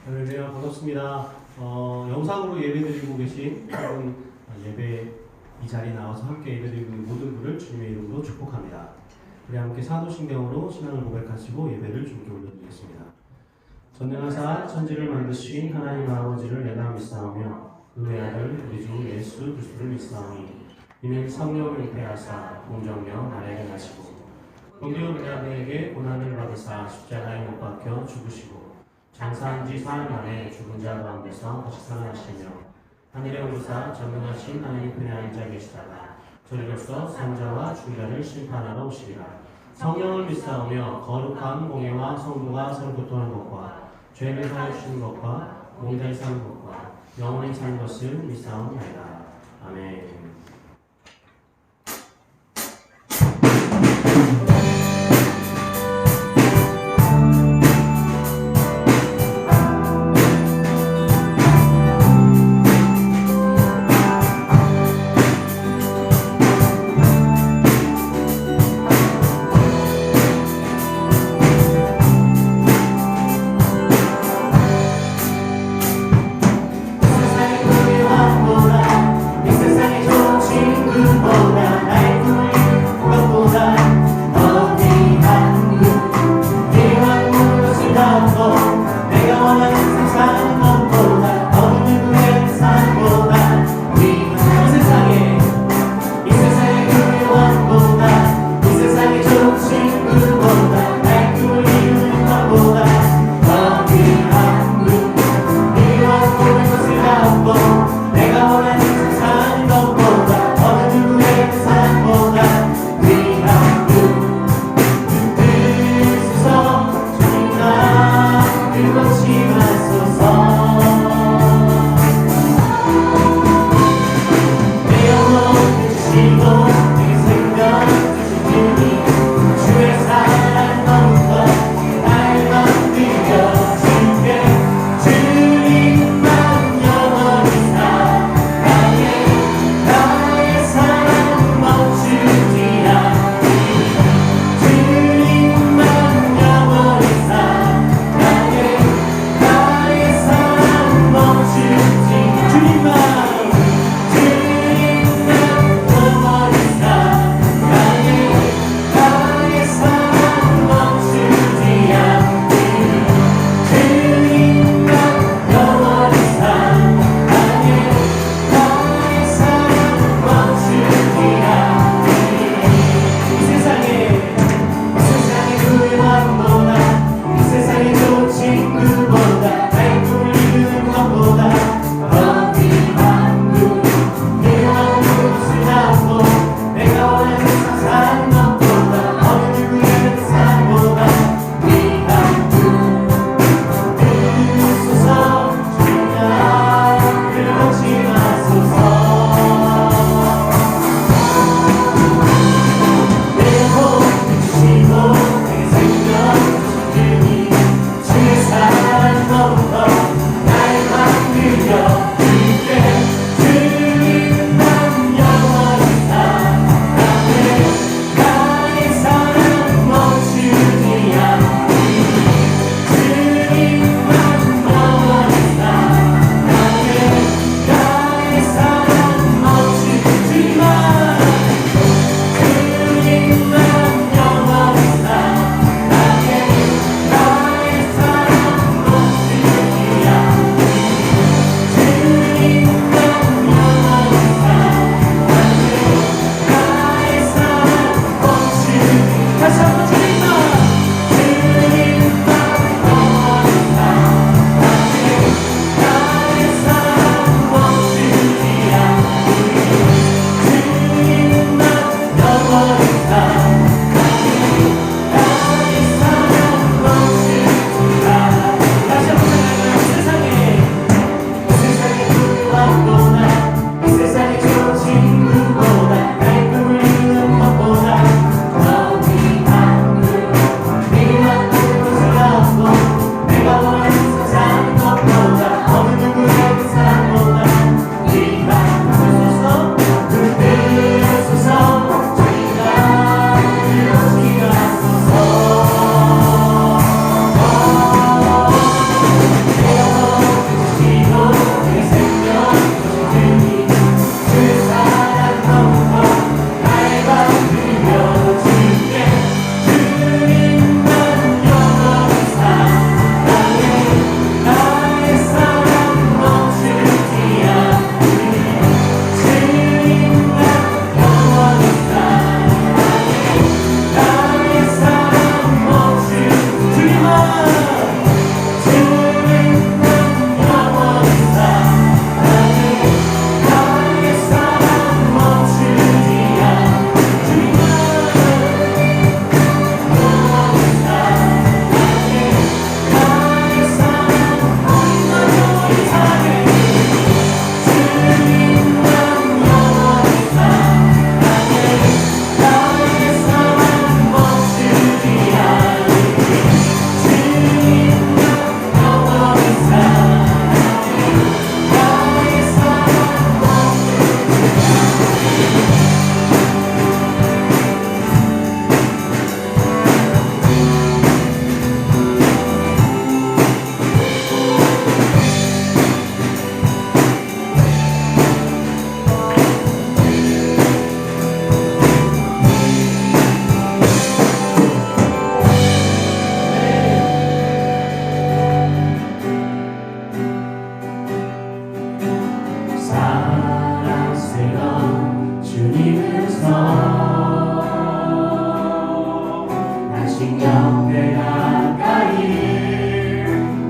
할렐루야, 반갑습니다. 영상으로 예배드리고 계신 여러분, 예배 이 자리에 나와서 함께 예배드리고 있는 모든 분을 주님의 이름으로 축복합니다. 우리 함께 사도신경으로 신앙을 고백하시고 예배를 주님께 올려드리겠습니다. 전능하사 천지를 만드신 하나님 아버지를 내가 믿사오며 그 외아들 우리 주 예수 그리스도를 믿사오니 이는 성령을 잉태하사 공정령 나에게 나시고 본디오 빌라도에게 고난을 받으사 십자가에 못 박혀 죽으시고 장사한 지 사흘 만에 죽은 자 가운데서 다시 살아나시며 하늘에 오르사 전능하신 하나님 편에 앉아 계시다가 저리로서 산자와 중자를 심판하러 오시리라. 성령을 믿사오며 거룩한 공예와 성도가 서로 교통하는 것과 죄를 사하여 주시는 것과 몸을 사는 것과 영원히 사는 것을 믿사옵나이다. 아멘. She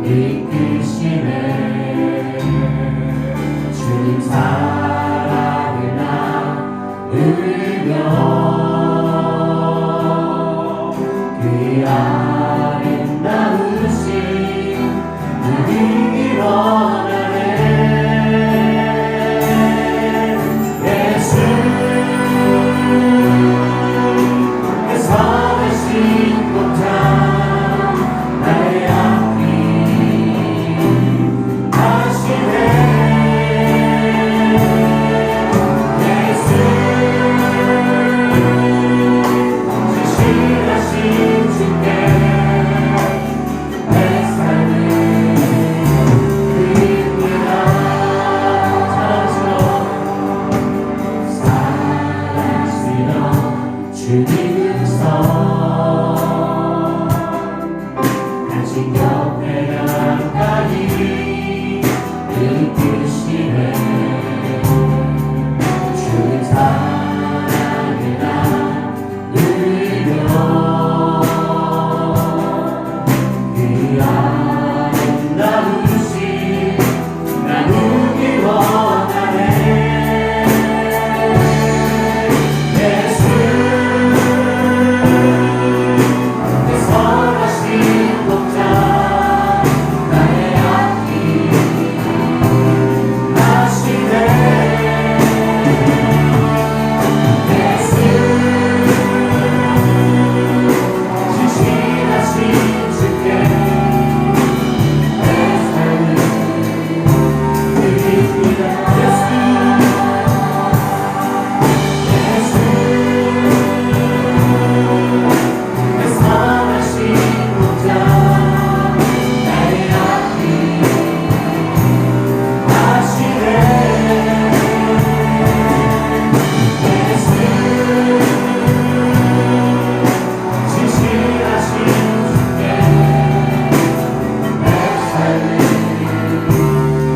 이끄시네. 주님 사랑을 나누며 그의 아름다우신 누리기 원하네. 예수 그 선하신 복장 나의 앞이 하시네. 예수 진실하신 주께 내 삶을 드립니다. 사랑스러운 주님 음성 당신 옆에 가까이 이끄시네. 주의 사랑을 나누며 그의 아름다우신 나누기 원하네. 예수 그 선하신 복장 나의 앞이 하시네. 예수 진실하신 주께 내 삶을 드립니다. 예수 그 선하신 복장 나의 앞이 하시네. 예수 진실하신 주께 내 삶을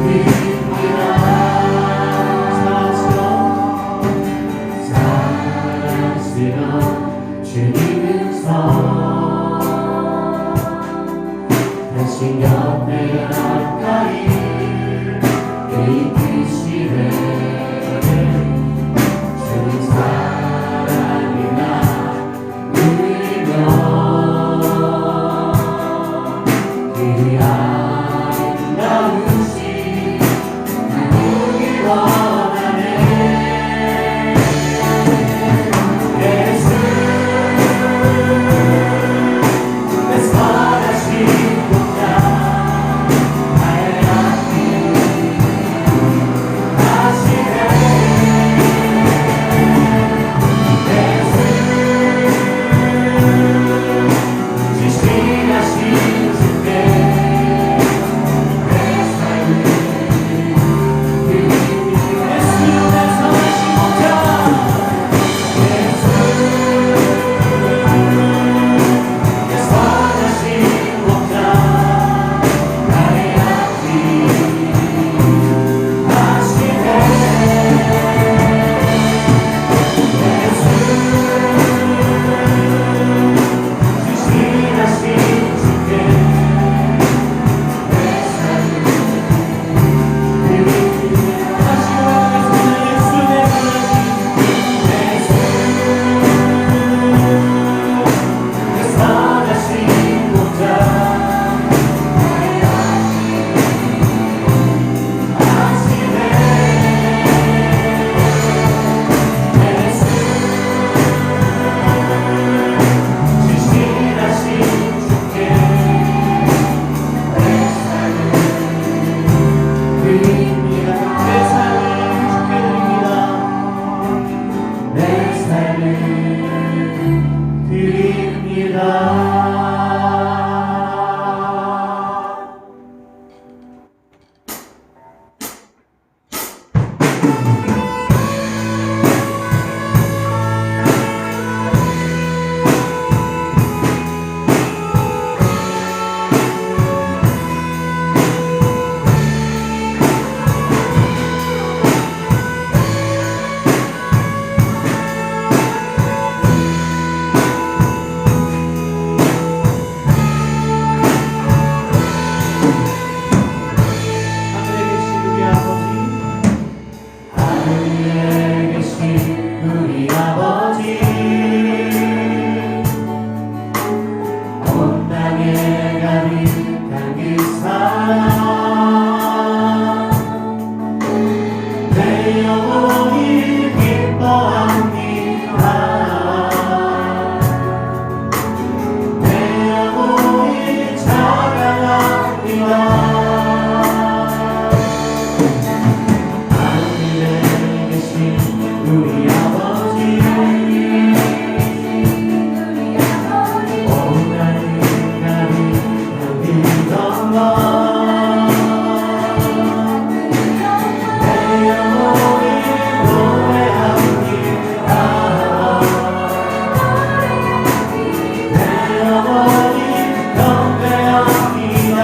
드립니다. 사랑스러운 주님 음성 당신 옆에 가까이 이끄시네. 주님 사랑을 나누며 그의 아름다우신 나누기 원하네. 예수 내 선하신 복장 나의 하늘에 계신 우리 아버지 오나는 나를 믿어봐 내 영혼이 노래합니다 내 영혼이 경배합니다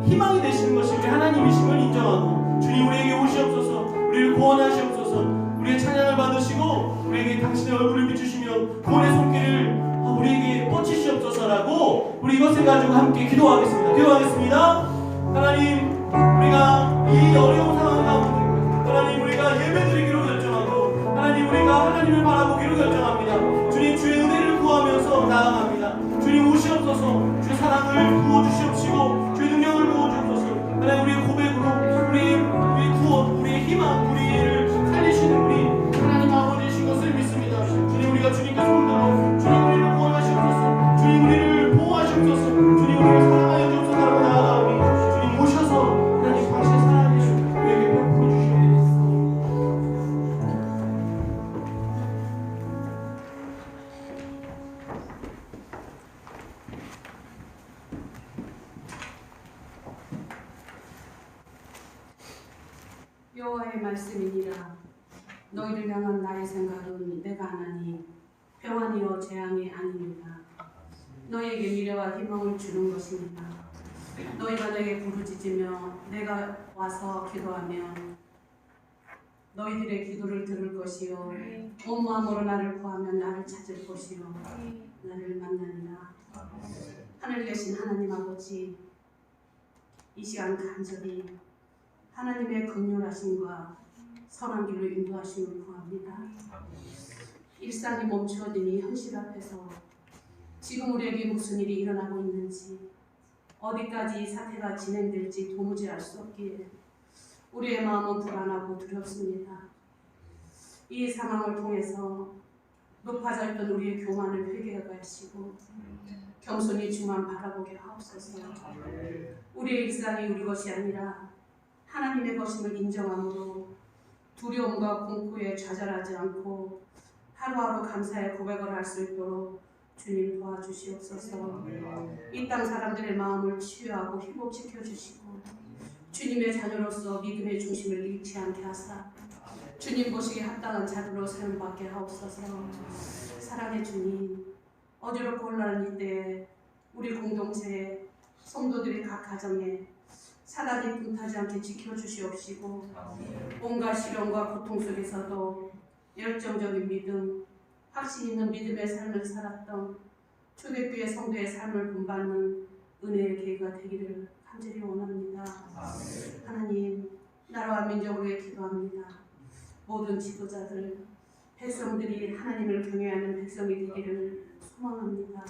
희망이 되시는 것이 우리 하나님이심을 인정하고 주님 우리에게 오시옵소서. 우리를 구원하시옵소서. 우리의 찬양을 받으시고 우리에게 당신의 얼굴을 비추시며 구원의 손길을 우리에게 뻗치시옵소서라고 우리 이것을 가지고 함께 기도하겠습니다. 하나님, 우리가 이 어려운 상황 가운데 하나님 우리가 예배드리기로 결정하고 하나님 우리가 하나님을 바라보기로 결정합니다. 주님 주의 은혜를 구하면서 나아갑니다. 주님 오시옵소서. 주의 사랑을 부어주시옵시고 주의 능력을 부어주옵소서. 하나님 우리의 고백으로 우리의 구원, 우리의 희망, 우리를 살리시는 우리 하나님 아버지이신 것을 믿습니다. 주님 우리가 주님께 손들어 주님 우리를 구원하시옵소서. 주님 우리를 보호하시옵소서. 주님 우리를 사랑하여 주옵소서라고 나아가오니 주님 오셔서 하나님 당신의 사랑을 우리에게 베풀어 주시옵소서. 여호와의 말씀이니라. 너희를 향한 나의 생각은 내가 하나니 평안이요 재앙이 아닙니다. 너희에게 미래와 희망을 주는 것입니다. 너희가 내게 부르짖으며 내가 와서 기도하면 너희들의 기도를 들을 것이요 온 마음으로 나를 구하면 나를 찾을 것이요 나를 만나리라. 하늘 계신 하나님 아버지, 이 시간 간절히 하나님의 긍휼하심과 선한 길로 인도하심을 구합니다. 일상이 멈추어지니 현실 앞에서 지금 우리에게 무슨 일이 일어나고 있는지, 어디까지 이 사태가 진행될지 도무지 알 수 없기에 우리의 마음은 불안하고 두렵습니다. 이 상황을 통해서 높아져 있던 우리의 교만을 회개하게 하시고 겸손히 주만 바라보게 하옵소서. 우리의 일상이 우리 것이 아니라 하나님의 것임을 인정함으로 두려움과 공포에 좌절하지 않고 하루하루 감사의 고백을 할 수 있도록 주님 도와주시옵소서. 이 땅 사람들의 마음을 치유하고 회복시켜 주시고 주님의 자녀로서 믿음의 중심을 잃지 않게 하사 주님 보시기에 합당한 자료로 사용받게 하옵소서. 사랑의 주님, 어지럽고 혼란한 이때에 우리 공동체에 성도들이 각 가정에 사단이 분타지 않게 지켜주시옵시고 온갖 시련과 고통 속에서도 열정적인 믿음, 확신 있는 믿음의 삶을 살았던 초대교회 성도의 삶을 본받는 은혜의 계기가 되기를 간절히 원합니다. 하나님, 나라와 민족을 위해 기도합니다. 모든 지도자들, 백성들이 하나님을 경외하는 백성이 되기를 소망합니다.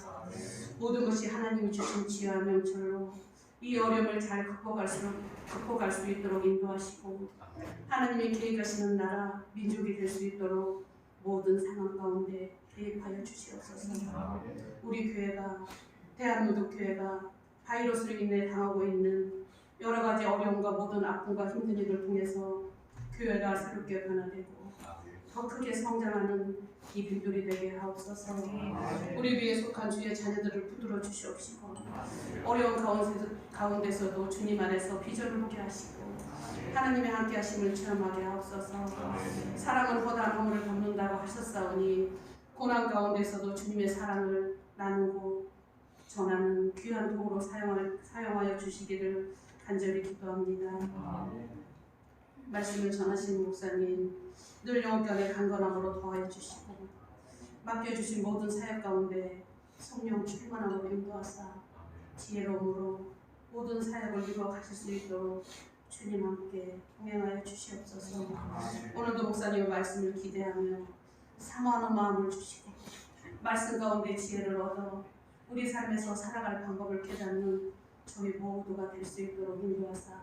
모든 것이 하나님이 주신 지혜와 명철로 이 어려움을 잘 극복할 수 있도록 인도하시고 하나님의 계획하시는 나라, 민족이 될 수 있도록 모든 상황 가운데 개입하여 주시옵소서. 우리 교회가, 대한민국 교회가 바이러스로 인해 당하고 있는 여러 가지 어려움과 모든 아픔과 힘든 일을 통해서 교회가 새롭게 변화되고 더 크게 성장하는 이 분들이 되게 하옵소서. 우리 위에 속한 주의 자녀들을 붙들어 주시옵시고 어려운 가운데서도 주님 안에서 비전을 보게 하시고 하나님의 함께 하심을 체험하게 하옵소서. 사랑은 허다한 허물을 덮는다고 하셨사오니 고난 가운데서도 주님의 사랑을 나누고 전하는 귀한 도구로 사용하여 주시기를 간절히 기도합니다. 말씀을 전하신 목사님 늘 영업견의 강건함으로 더하여 주시고 맡겨주신 모든 사역 가운데 성령 충만함으로 인도하사 지혜로움으로 모든 사역을 이루어 가실 수 있도록 주님 함께 동행하여 주시옵소서. 오늘도 목사님의 말씀을 기대하며 사모하는 마음을 주시고 말씀 가운데 지혜를 얻어 우리 삶에서 살아갈 방법을 깨닫는 저희 모두가 될 수 있도록 인도하사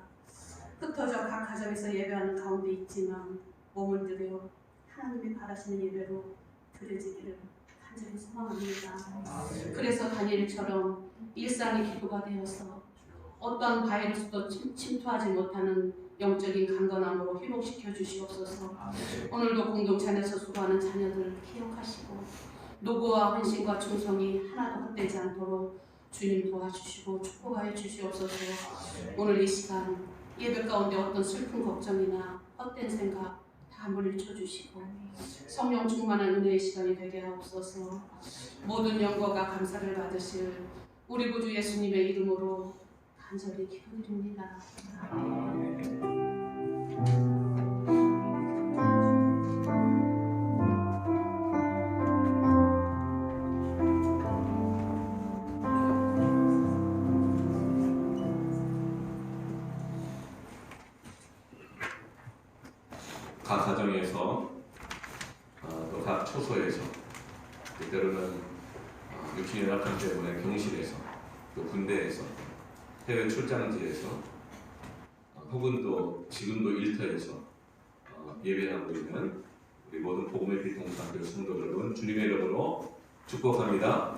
흩어져 각 가정에서 예배하는 가운데 있지만 몸을 들여 하나님이 바라시는 예배로 드려지기를 간절히 소망합니다. 그래서 다니엘처럼 일상의 기도가 되어서 어떤 바이러스도 침투하지 못하는 영적인 강건함으로 회복시켜 주시옵소서. 오늘도 공동체 안에서 수고하는 자녀들 기억하시고 노고와 헌신과 충성이 하나도 헛되지 않도록 주님 도와주시고 축복하여 주시옵소서. 오늘 이 시간 예배 가운데 어떤 슬픈 걱정이나 헛된 생각 다 물리쳐 주시고 성령 충만한 은혜의 시간이 되게 하옵소서. 모든 영광과 감사를 받으실 우리 구주 예수님의 이름으로 간절히 기도드립니다. 각 가정에서 또 각 초소에서 때로는 육신의 열악함 때문에 병실에서 또 군대에서 해외 출장지에서 혹은 또 지금도 일터에서 예배하고 있는 우리 모든 복음의 빛 동산교회 성도 여러분 주님의 이름으로 축복합니다.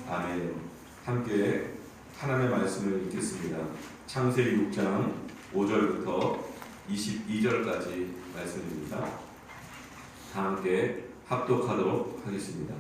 아멘. 함께 하나님의 말씀을 읽겠습니다. 창세기 6장 5절부터 22절까지 말씀입니다. 다 함께 합독하도록 하겠습니다.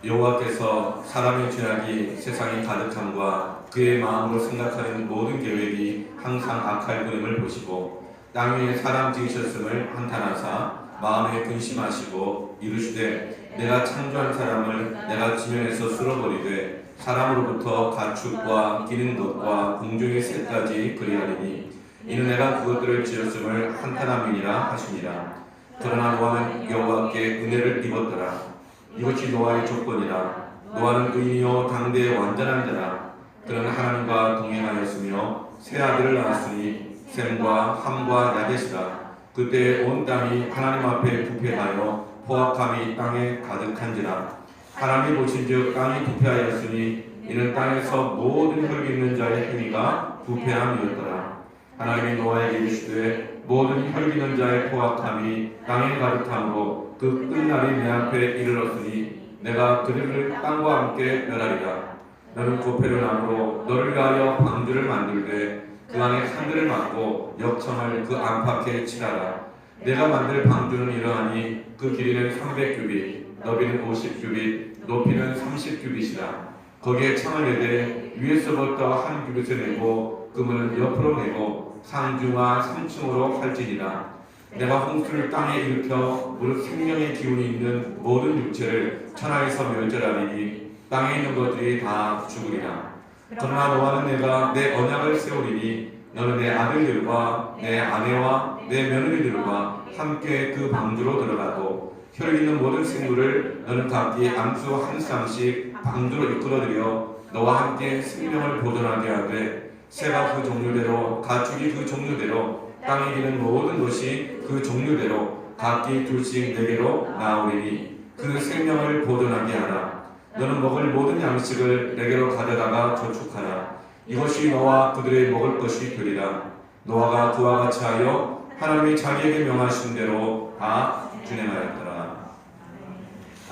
여호와께서 사람의 죄악이 세상에 가득함과 그의 마음으로 생각하는 모든 계획이 항상 악할 뿐임을 보시고 땅 위에 사람 지으셨음을 한탄하사 마음에 근심하시고 이르시되 내가 창조한 사람을 내가 지면에서 쓸어버리되 사람으로부터 가축과 기는 것과 공중의 새까지 그리하리니 이는 내가 그것들을 지었음을 한탄함이니라 하시니라. 그러나 노아는 여호와께 은혜를 입었더라. 이것이 노아의 조건이라. 노아는 의인이요 당대의 완전한 자라. 그는 하나님과 동행하였으며 세 아들을 낳았으니 셈과 함과 야벳이라. 그때 온 땅이 하나님 앞에 부패하여 포악함이 땅에 가득한지라. 하나님이 보신즉 땅이 부패하였으니 이는 땅에서 모든 혈기 있는 자의 행위가 부패함이었더라. 하나님이 노아에게 이르시되 모든 혈기 있는 자의 포악함이 땅에 가득함으로 그 끝날이 내 앞에 이르렀으니 내가 그들을 땅과 함께 멸하리라. 너는 고패를 나무로 너를 위하여 방주를 만들되 그 안에 산들을 막고 역청을 그 안팎에 칠하라. 내가 만들 방주는 이러하니 그 길이는 300규빗, 너비는 50규빗, 높이는 30규빗이라. 거기에 창을 내되 위에서부터 한 규빗을 내고 그물은 옆으로 내고 상중하 3층으로 할지니라. 내가 홍수를 땅에 일으켜 무릇 생명의 기운이 있는 모든 육체를 천하에서 멸절하리니 땅에 있는 것들이 다 죽으리라. 그러나 노아는 내가 내 언약을 세우리니 너는 내 아들들과 내 아내와 내 며느리들과 함께 그 방주로 들어가고 혈 있는 모든 생물을 너는 각기 암수 한 쌍씩 방주로 이끌어들여 너와 함께 생명을 보존하게 하되 새가 그 종류대로 가축이 그 종류대로 땅에 기는 모든 것이 그 종류대로 각기 둘씩 내게로 나오리니 그 생명을 보존하게 하라. 너는 먹을 모든 양식을 내게로 가져다가 저축하라. 이것이 너와 그들의 먹을 것이 되리라. 노아가 그와 같이 하여 하나님이 자기에게 명하신 대로 다 준행하였더라.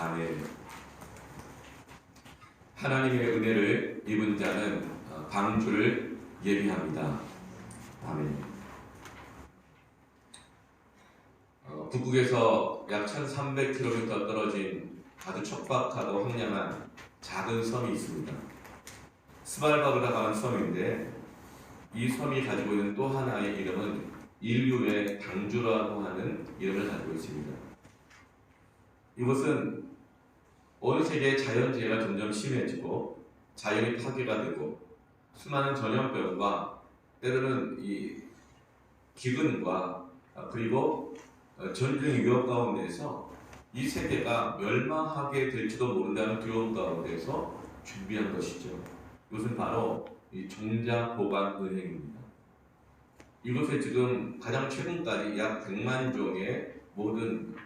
아멘. 하나님의 은혜를 입은 자는 방주를 예비합니다. 아멘. 북극에서 약 1300km 떨어진 아주 척박하고 황량한 작은 섬이 있습니다. 스발바르라고 하는 섬인데 이 섬이 가지고 있는 또 하나의 이름은 인류의 방주라고 하는 이름을 가지고 있습니다. 이곳은 온 세계의 자연재해가 점점 심해지고 자연이 파괴가 되고 수많은 전염병과 때로는 이 기근과 그리고 전쟁의 위협 가운데서 이 세계가 멸망하게 될지도 모른다는 두려움 가운데서 준비한 것이죠. 이것은 바로 이 종자 보관 은행입니다. 이곳에 지금 가장 최근까지 약 100만 종의 모든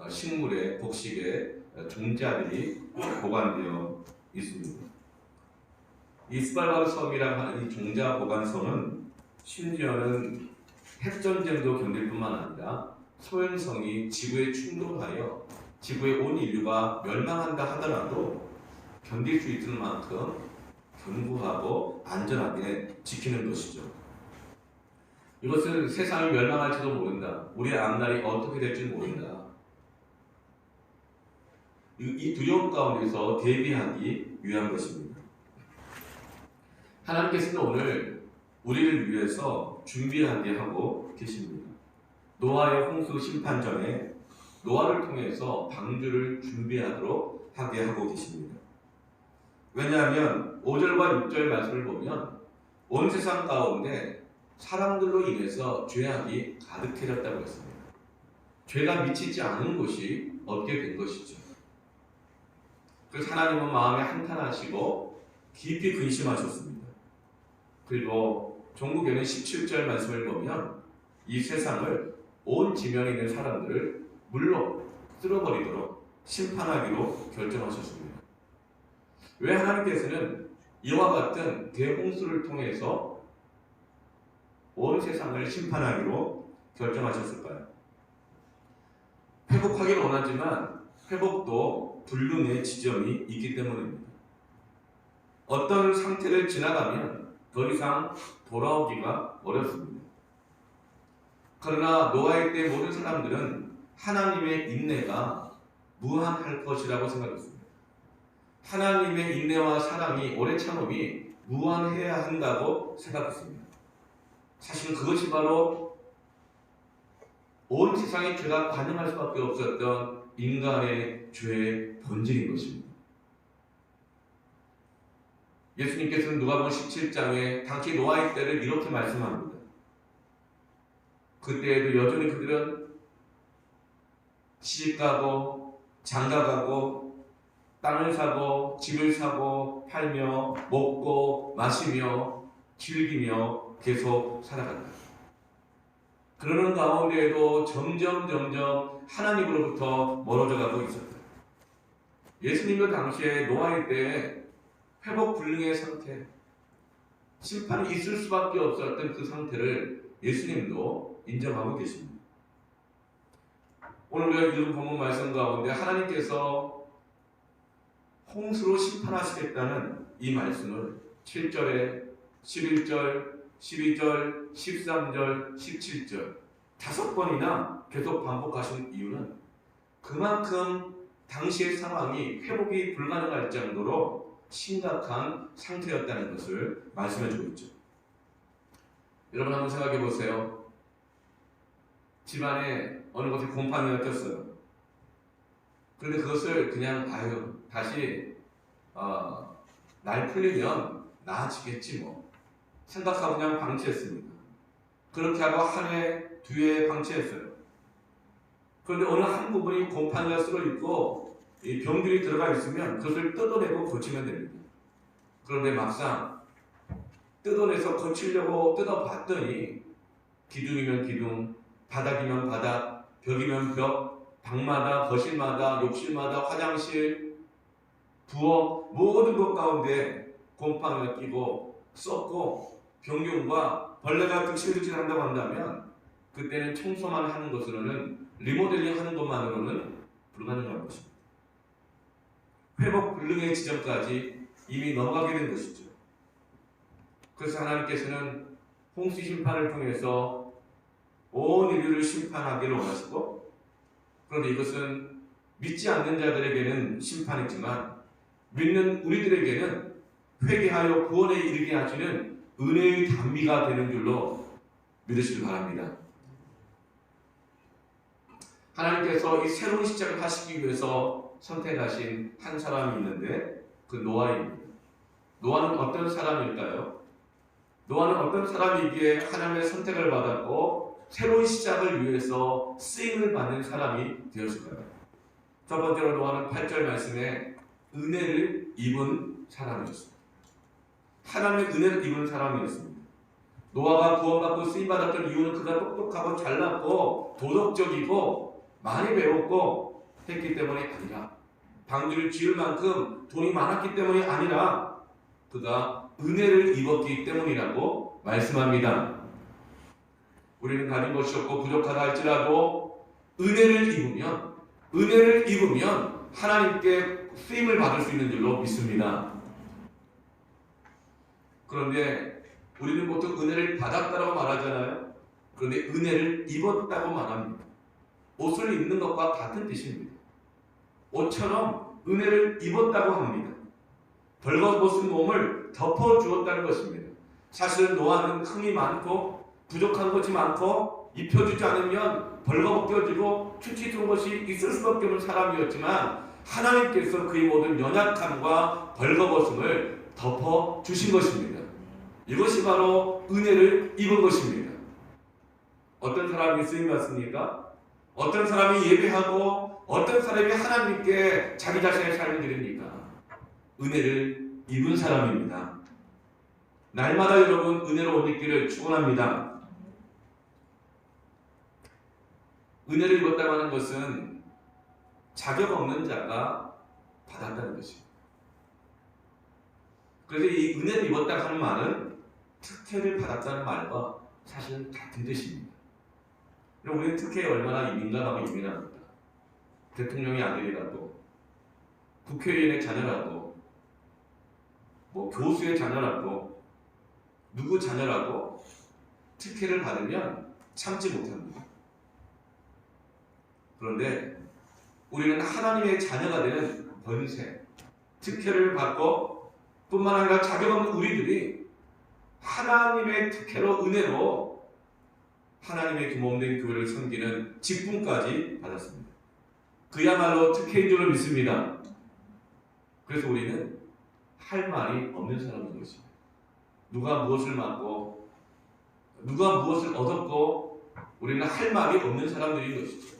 식물의 곡식의 종자들이 보관되어 있습니다. 이 스발바르 섬이라고 하는 이 종자 보관섬은 심지어는 핵전쟁도 견딜 뿐만 아니라 소행성이 지구에 충돌하여 지구의 온 인류가 멸망한다 하더라도 견딜 수 있을 만큼 견고하고 안전하게 지키는 것이죠. 이것은 세상이 멸망할지도 모른다. 우리의 앞날이 어떻게 될지 모른다. 이 두려움 가운데서 대비하기 위한 것입니다. 하나님께서는 오늘 우리를 위해서 준비하게 하고 계십니다. 노아의 홍수 심판 전에 노아를 통해서 방주를 준비하도록 하게 하고 계십니다. 왜냐하면 5절과 6절 말씀을 보면 온 세상 가운데 사람들로 인해서 죄악이 가득해졌다고 했습니다. 죄가 미치지 않은 곳이 없게 된 것이죠. 그래서 하나님은 마음에 한탄하시고 깊이 근심하셨습니다. 그리고 종국에는 17절 말씀을 보면 이 세상을 온 지면에 있는 사람들을 물로 쓸어버리도록 심판하기로 결정하셨습니다. 왜 하나님께서는 이와 같은 대홍수를 통해서 온 세상을 심판하기로 결정하셨을까요? 회복하기를 원하지만 회복도 불능의 지점이 있기 때문입니다. 어떤 상태를 지나가면 더 이상 돌아오기가 어렵습니다. 그러나 노아의 때 모든 사람들은 하나님의 인내가 무한할 것이라고 생각했습니다. 하나님의 인내와 사랑이 오래 참음이 무한해야 한다고 생각했습니다. 사실 그것이 바로 온 세상의 죄가 가능할 수밖에 없었던 인간의 죄의 본질인 것입니다. 예수님께서는 누가복음 17장에 당시 노아의 때를 이렇게 말씀합니다. 그때에도 여전히 그들은 시집가고 장가가고 땅을 사고 집을 사고 팔며 먹고 마시며 즐기며 계속 살아간다. 그러는 가운데에도 점점 하나님으로부터 멀어져 가고 있었다. 예수님도 당시에 노아의 때 회복 불능의 상태, 심판이 있을 수밖에 없었던 그 상태를 예수님도 인정하고 계십니다. 오늘 우리가 읽은 본문 말씀 가운데 하나님께서 홍수로 심판하시겠다는 이 말씀을 7절에 11절, 12절, 13절, 17절 5번이나 계속 반복하신 이유는 그만큼 당시의 상황이 회복이 불가능할 정도로 심각한 상태였다는 것을 말씀해주고 있죠. 여러분 한번 생각해 보세요. 집안에 어느 곳에 곰팡이가 꼈어요. 그런데 그것을 그냥 다시 날 풀리면 나아지겠지 뭐 생각하고 그냥 방치했습니다. 그렇게 하고 한 해, 두 해 방치했어요. 그런데 어느 한 부분이 곰팡이가 쓸어있고 병들이 들어가 있으면 그것을 뜯어내고 고치면 됩니다. 그런데 막상 뜯어내서 고치려고 뜯어봤더니 기둥이면 기둥, 바닥이면 바닥, 벽이면 벽, 방마다, 거실마다, 욕실마다, 화장실, 부엌 모든 것 가운데 곰팡이가 끼고 썩고 병균과 벌레가 득실득실한다고 한다면 그때는 청소만 하는 것으로는 리모델링 하는 것만으로는 불가능한 것입니다. 회복 불능의 지점까지 이미 넘어가게 된 것이죠. 그래서 하나님께서는 홍수 심판을 통해서 온 인류를 심판하기를 원하시고 그런데 이것은 믿지 않는 자들에게는 심판이지만 믿는 우리들에게는 회개하여 구원에 이르게 하시는 은혜의 단비가 되는 줄로 믿으시길 바랍니다. 하나님께서 이 새로운 시작을 하시기 위해서 선택하신 한 사람이 있는데 그 노아입니다. 노아는 어떤 사람일까요? 노아는 어떤 사람이기에 하나님의 선택을 받았고 새로운 시작을 위해서 쓰임을 받는 사람이 되었을까요? 첫 번째로 노아는 8절 말씀에 은혜를 입은 사람이었습니다. 하나님의 은혜를 입은 사람이었습니다. 노아가 구원받고 쓰임받았던 이유는 그가 똑똑하고 잘났고 도덕적이고 많이 배웠고 했기 때문이 아니라 방주를 지을 만큼 돈이 많았기 때문이 아니라 그가 은혜를 입었기 때문이라고 말씀합니다. 우리는 가진 것이 없고 부족하다 할지라도 은혜를 입으면 하나님께 쓰임을 받을 수 있는 줄로 믿습니다. 그런데 우리는 보통 은혜를 받았다고 말하잖아요. 그런데 은혜를 입었다고 말합니다. 옷을 입는 것과 같은 뜻입니다. 옷처럼 은혜를 입었다고 합니다. 벌거벗은 몸을 덮어주었다는 것입니다. 사실은 노아는 흠이 많고 부족한 것이 많고 입혀주지 않으면 벌거벗겨지고 추치스러운 것이 있을 수밖에 없는 사람이었지만 하나님께서 그의 모든 연약함과 벌거벗음을 덮어 주신 것입니다. 이것이 바로 은혜를 입은 것입니다. 어떤 사람이 쓰임 받습니까? 어떤 사람이 예배하고 어떤 사람이 하나님께 자기 자신의 삶을 드립니까? 은혜를 입은 사람입니다. 날마다 여러분 은혜로 옷 입기를 축원합니다. 은혜를 입었다고 하는 것은 자격 없는 자가 받았다는 것입니다. 그래서 이 은혜를 입었다고 하는 말은 특혜를 받았다는 말과 사실은 같은 뜻입니다. 우리는 특혜에 얼마나 민감하고 예민합니다. 대통령의 아들이라도, 국회의원의 자녀라도, 교수의 자녀라도, 누구 자녀라도 특혜를 받으면 참지 못합니다. 그런데 우리는 하나님의 자녀가 되는 번세, 특혜를 받고 뿐만 아니라 자격 없는 우리들이 하나님의 특혜로 은혜로 하나님의 그 몸된 교회를 섬기는 직분까지 받았습니다. 그야말로 특혜인 줄을 믿습니다. 그래서 우리는 할 말이 없는 사람인 것입니다. 누가 무엇을 맡고 누가 무엇을 얻었고 우리는 할 말이 없는 사람들인 것이죠.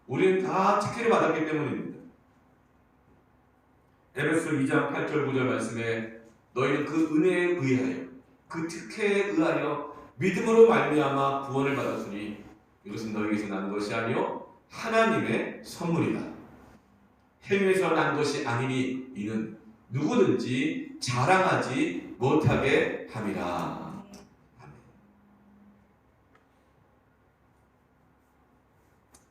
우리는 다 특혜를 받았기 때문입니다. 에베소 2장 8절 9절 말씀에 너희는 그 은혜에 의하여 그 특혜에 의하여 믿음으로 말미암아 구원을 받았으니 이것은 너희에게서 난 것이 아니요 하나님의 선물이다. 행위에서 난 것이 아니니 이는 누구든지 자랑하지 못하게 함이라. 아멘.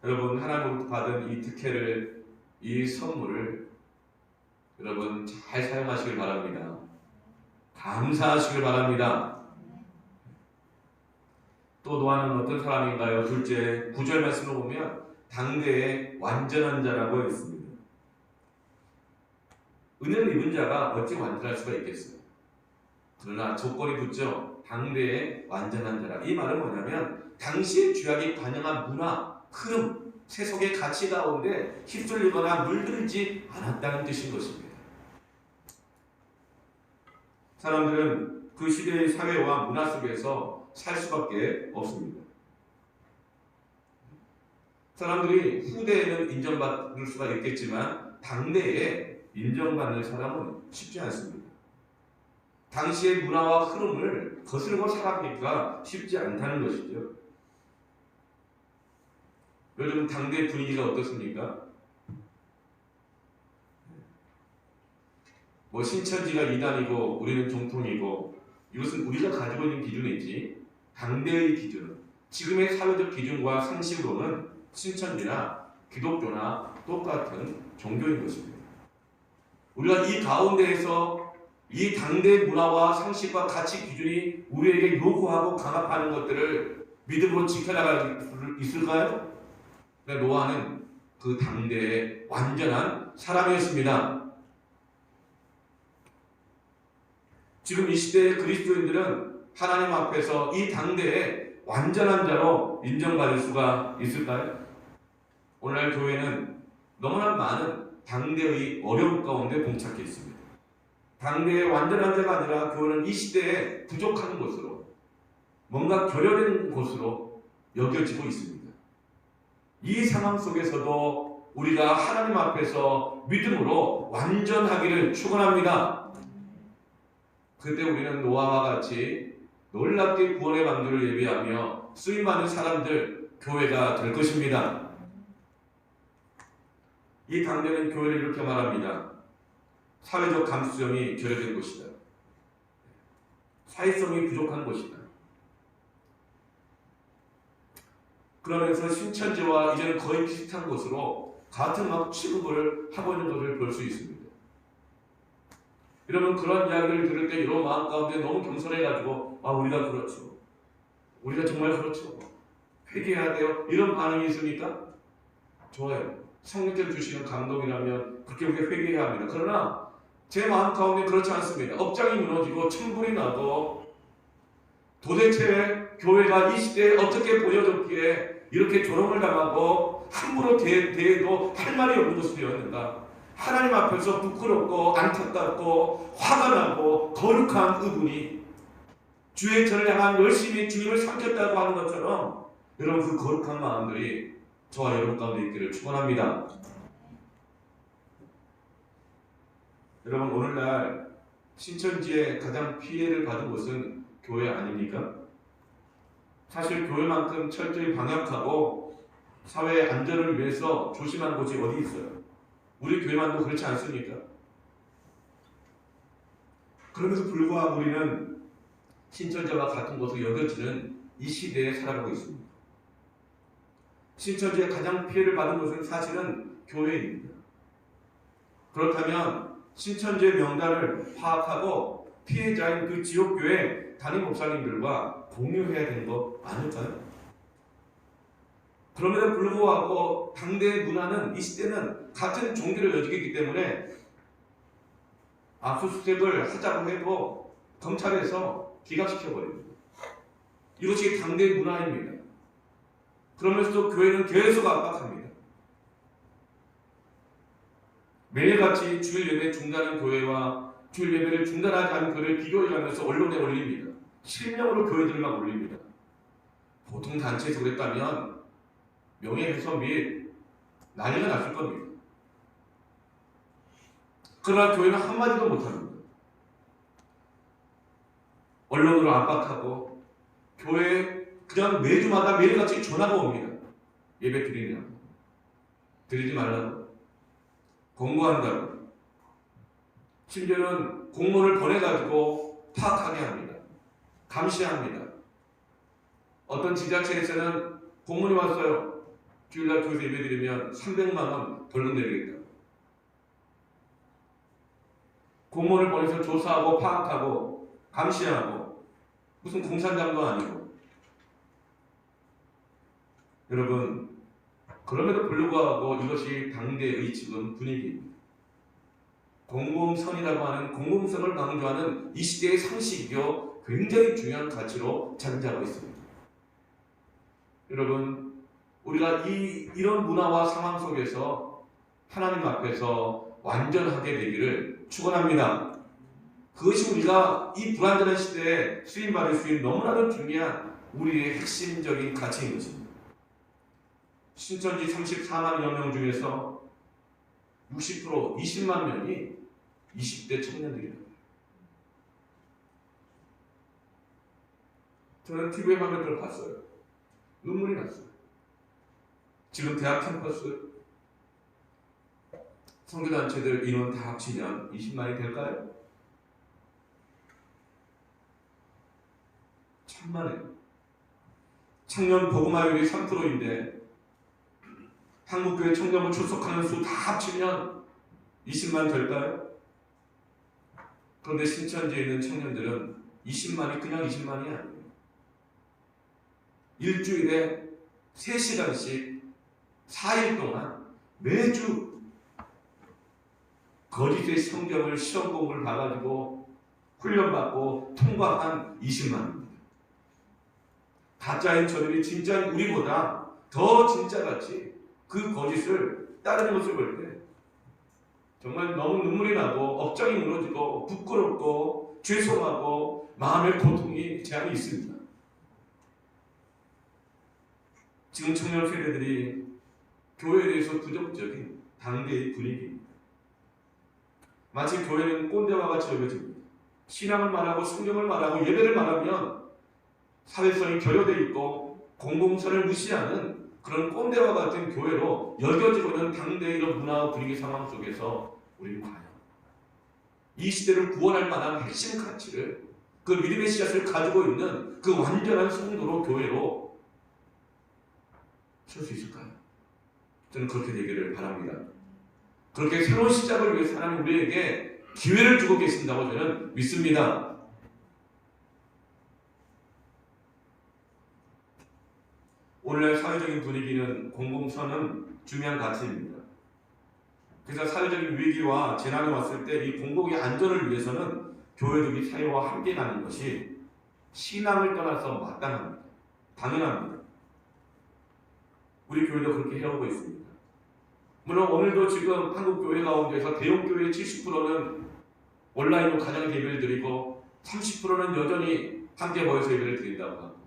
여러분 하나님으로부터 받은 이 특혜를, 이 선물을 여러분 잘 사용하시길 바랍니다. 감사하시길 바랍니다. 또 노아는 어떤 사람인가요? 둘째 9절 말씀을 보면 당대의 완전한 자라고 했습니다. 은혜를 입은 자가 어찌 완전할 수가 있겠어요? 그러나 조건이 붙죠. 당대의 완전한 자라. 이 말은 뭐냐면 당시의 죄악이 반영한 문화, 흐름, 세속의 가치 가운데 휩쓸리거나 물들지 않았다는 뜻인 것입니다. 사람들은 그 시대의 사회와 문화 속에서 살 수밖에 없습니다. 사람들이 후대에는 인정받을 수가 있겠지만 당대에 인정받는 사람은 쉽지 않습니다. 당시의 문화와 흐름을 거슬고 살아가기가 쉽지 않다는 것이죠. 요즘 당대 분위기가 어떻습니까? 신천지가 이단이고 우리는 정통이고 이것은 우리가 가지고 있는 기준이지 당대의 기준은 지금의 사회적 기준과 상식으로는 신천지나 기독교나 똑같은 종교인 것입니다. 우리가 이 가운데에서 이 당대의 문화와 상식과 가치 기준이 우리에게 요구하고 강압하는 것들을 믿음으로 지켜나갈 수 있을까요? 노아는 그 당대의 완전한 사람이었습니다. 지금 이 시대의 그리스도인들은 하나님 앞에서 이 당대의 완전한 자로 인정받을 수가 있을까요? 오늘날 교회는 너무나 많은 당대의 어려움 가운데 봉착해 있습니다. 당대의 완전한 자가 아니라 교회는 이 시대에 부족한 곳으로, 뭔가 결여된 곳으로 여겨지고 있습니다. 이 상황 속에서도 우리가 하나님 앞에서 믿음으로 완전하기를 축원합니다. 그때 우리는 노아와 같이 놀랍게 구원의 방주를 예비하며 쓰임받는 사람들, 교회가 될 것입니다. 이 당대는 교회를 이렇게 말합니다. 사회적 감수성이 결여된 것이다. 사회성이 부족한 것이다. 그러면서 신천지와 이제는 거의 비슷한 것으로 같은 취급을 하고 있는 것을 볼 수 있습니다. 여러분 그런 이야기를 들을 때 이런 마음 가운데 너무 겸손해가지고 우리가 그렇죠. 우리가 정말 그렇죠. 회개해야 돼요. 이런 반응이 있습니까? 좋아요. 성령께서 주시는 감동이라면 그렇게 우리가 회개해야 합니다. 그러나 제 마음 가운데 그렇지 않습니다. 업장이 무너지고 천불이 나고 도대체 교회가 이 시대에 어떻게 보여줬기에 이렇게 조롱을 당하고 함부로 대해도 할 말이 없는 것이 되었는가? 하나님 앞에서 부끄럽고 안타깝고 화가 나고 거룩한 의분이 주의 전을 향한 열심히 주님을 섬겼다고 하는 것처럼 여러분 그 거룩한 마음들이 저와 여러분 가운데 있기를 축원합니다. 여러분 오늘날 신천지에 가장 피해를 받은 곳은 교회 아닙니까? 사실 교회만큼 철저히 방역하고 사회의 안전을 위해서 조심한 곳이 어디 있어요? 우리 교회만도 그렇지 않습니까? 그럼에도 불구하고 우리는 신천지와 같은 것으로 여겨지는 이 시대에 살아가고 있습니다. 신천지에 가장 피해를 받은 것은 사실은 교회입니다. 그렇다면 신천지의 명단을 파악하고 피해자인 그 지역교회 담임 목사님들과 공유해야 되는 거 아닐까요? 그럼에도 불구하고 당대의 문화는 이 시대는 같은 종교를 여기기 때문에 압수수색을 하자고 해도 검찰에서 기각시켜버립니다. 이것이 당대의 문화입니다. 그러면서도 교회는 계속 압박합니다. 매일같이 주일 예배 중단한 교회와 주일 예배를 중단하지 않은 교회를 비교해가면서 언론에 올립니다. 실명으로 교회들만 올립니다. 보통 단체에서 그랬다면 명예훼손 및 난리가 났을 겁니다. 그러나 교회는 한마디도 못합니다. 언론으로 압박하고 교회에 그냥 매주마다 매일같이 전화가 옵니다. 예배 드리냐고, 드리지 말라고, 공고한다고, 심지어는 공문을 보내가지고 파악하게 합니다. 감시합니다. 어떤 지자체에서는 공문이 왔어요. 주일날 교회에서 예배 드리면 300만 원 벌금 내리겠다. 공무원을 보내서 조사하고 파악하고 감시하고 무슨 공산당도 아니고. 여러분 그럼에도 불구하고 이것이 당대의 지금 분위기입니다. 공공선이라고 하는 공공성을 강조하는 이 시대의 상식이요 굉장히 중요한 가치로 자리잡고 있습니다. 여러분 우리가 이런 문화와 상황 속에서 하나님 앞에서 완전하게 되기를 축원합니다. 그것이 우리가 이 불완전한 시대에 수임받을 수 있는 너무나도 중요한 우리의 핵심적인 가치인 것입니다. 신천지 34만여 명 중에서 60% 20만 명이 20대 청년들입니다. 저는 TV에 화면을 봤어요. 눈물이 났어요. 지금 대학 캠퍼스 선교단체들 인원 다 합치면 20만이 될까요? 천만이에요. 청년 복음화율이 3%인데 한국교회 청년을 출석하는 수 다 합치면 20만 될까요? 그런데 신천지에 있는 청년들은 20만이 그냥 20만이 아니에요. 일주일에 3시간씩 4일 동안 매주 거짓의 성경을 시험 공부를 봐가지고 훈련받고 통과한 20만입니다. 가짜인 저들이 진짜인 우리보다 더 진짜같이 그 거짓을 따르는 것을 볼 때 정말 너무 눈물이 나고 억장이 무너지고 부끄럽고 죄송하고 마음의 고통이 제한이 있습니다. 지금 청년 세대들이 교회에 대해서 부정적인 당대의 분위기입니다. 마치 교회는 꼰대와 같이 여겨집니다. 신앙을 말하고 성경을 말하고 예배를 말하면 사회성이 결여되어 있고 공공선을 무시하는 그런 꼰대와 같은 교회로 여겨지고 있는 당대의 이런 문화와 분위기 상황 속에서 우리는 과연 이 시대를 구원할 만한 핵심 가치를 그 믿음의 씨앗을 가지고 있는 그 완전한 성도로 교회로 설 수 있을까요? 저는 그렇게 되기를 바랍니다. 그렇게 새로운 시작을 위해서 하나님 우리에게 기회를 주고 계신다고 저는 믿습니다. 오늘날 사회적인 분위기는 공공선은 중요한 가치입니다. 그래서 사회적인 위기와 재난이 왔을 때 이 공공의 안전을 위해서는 교회들이 사회와 함께 가는 것이 신앙을 떠나서 마땅합니다. 당연합니다. 우리 교회도 그렇게 해오고 있습니다. 물론 오늘도 지금 한국 교회 가운데서 대형 교회의 70%는 온라인으로 가정 예배를 드리고 30%는 여전히 함께 모여서 예배를 드린다고 합니다.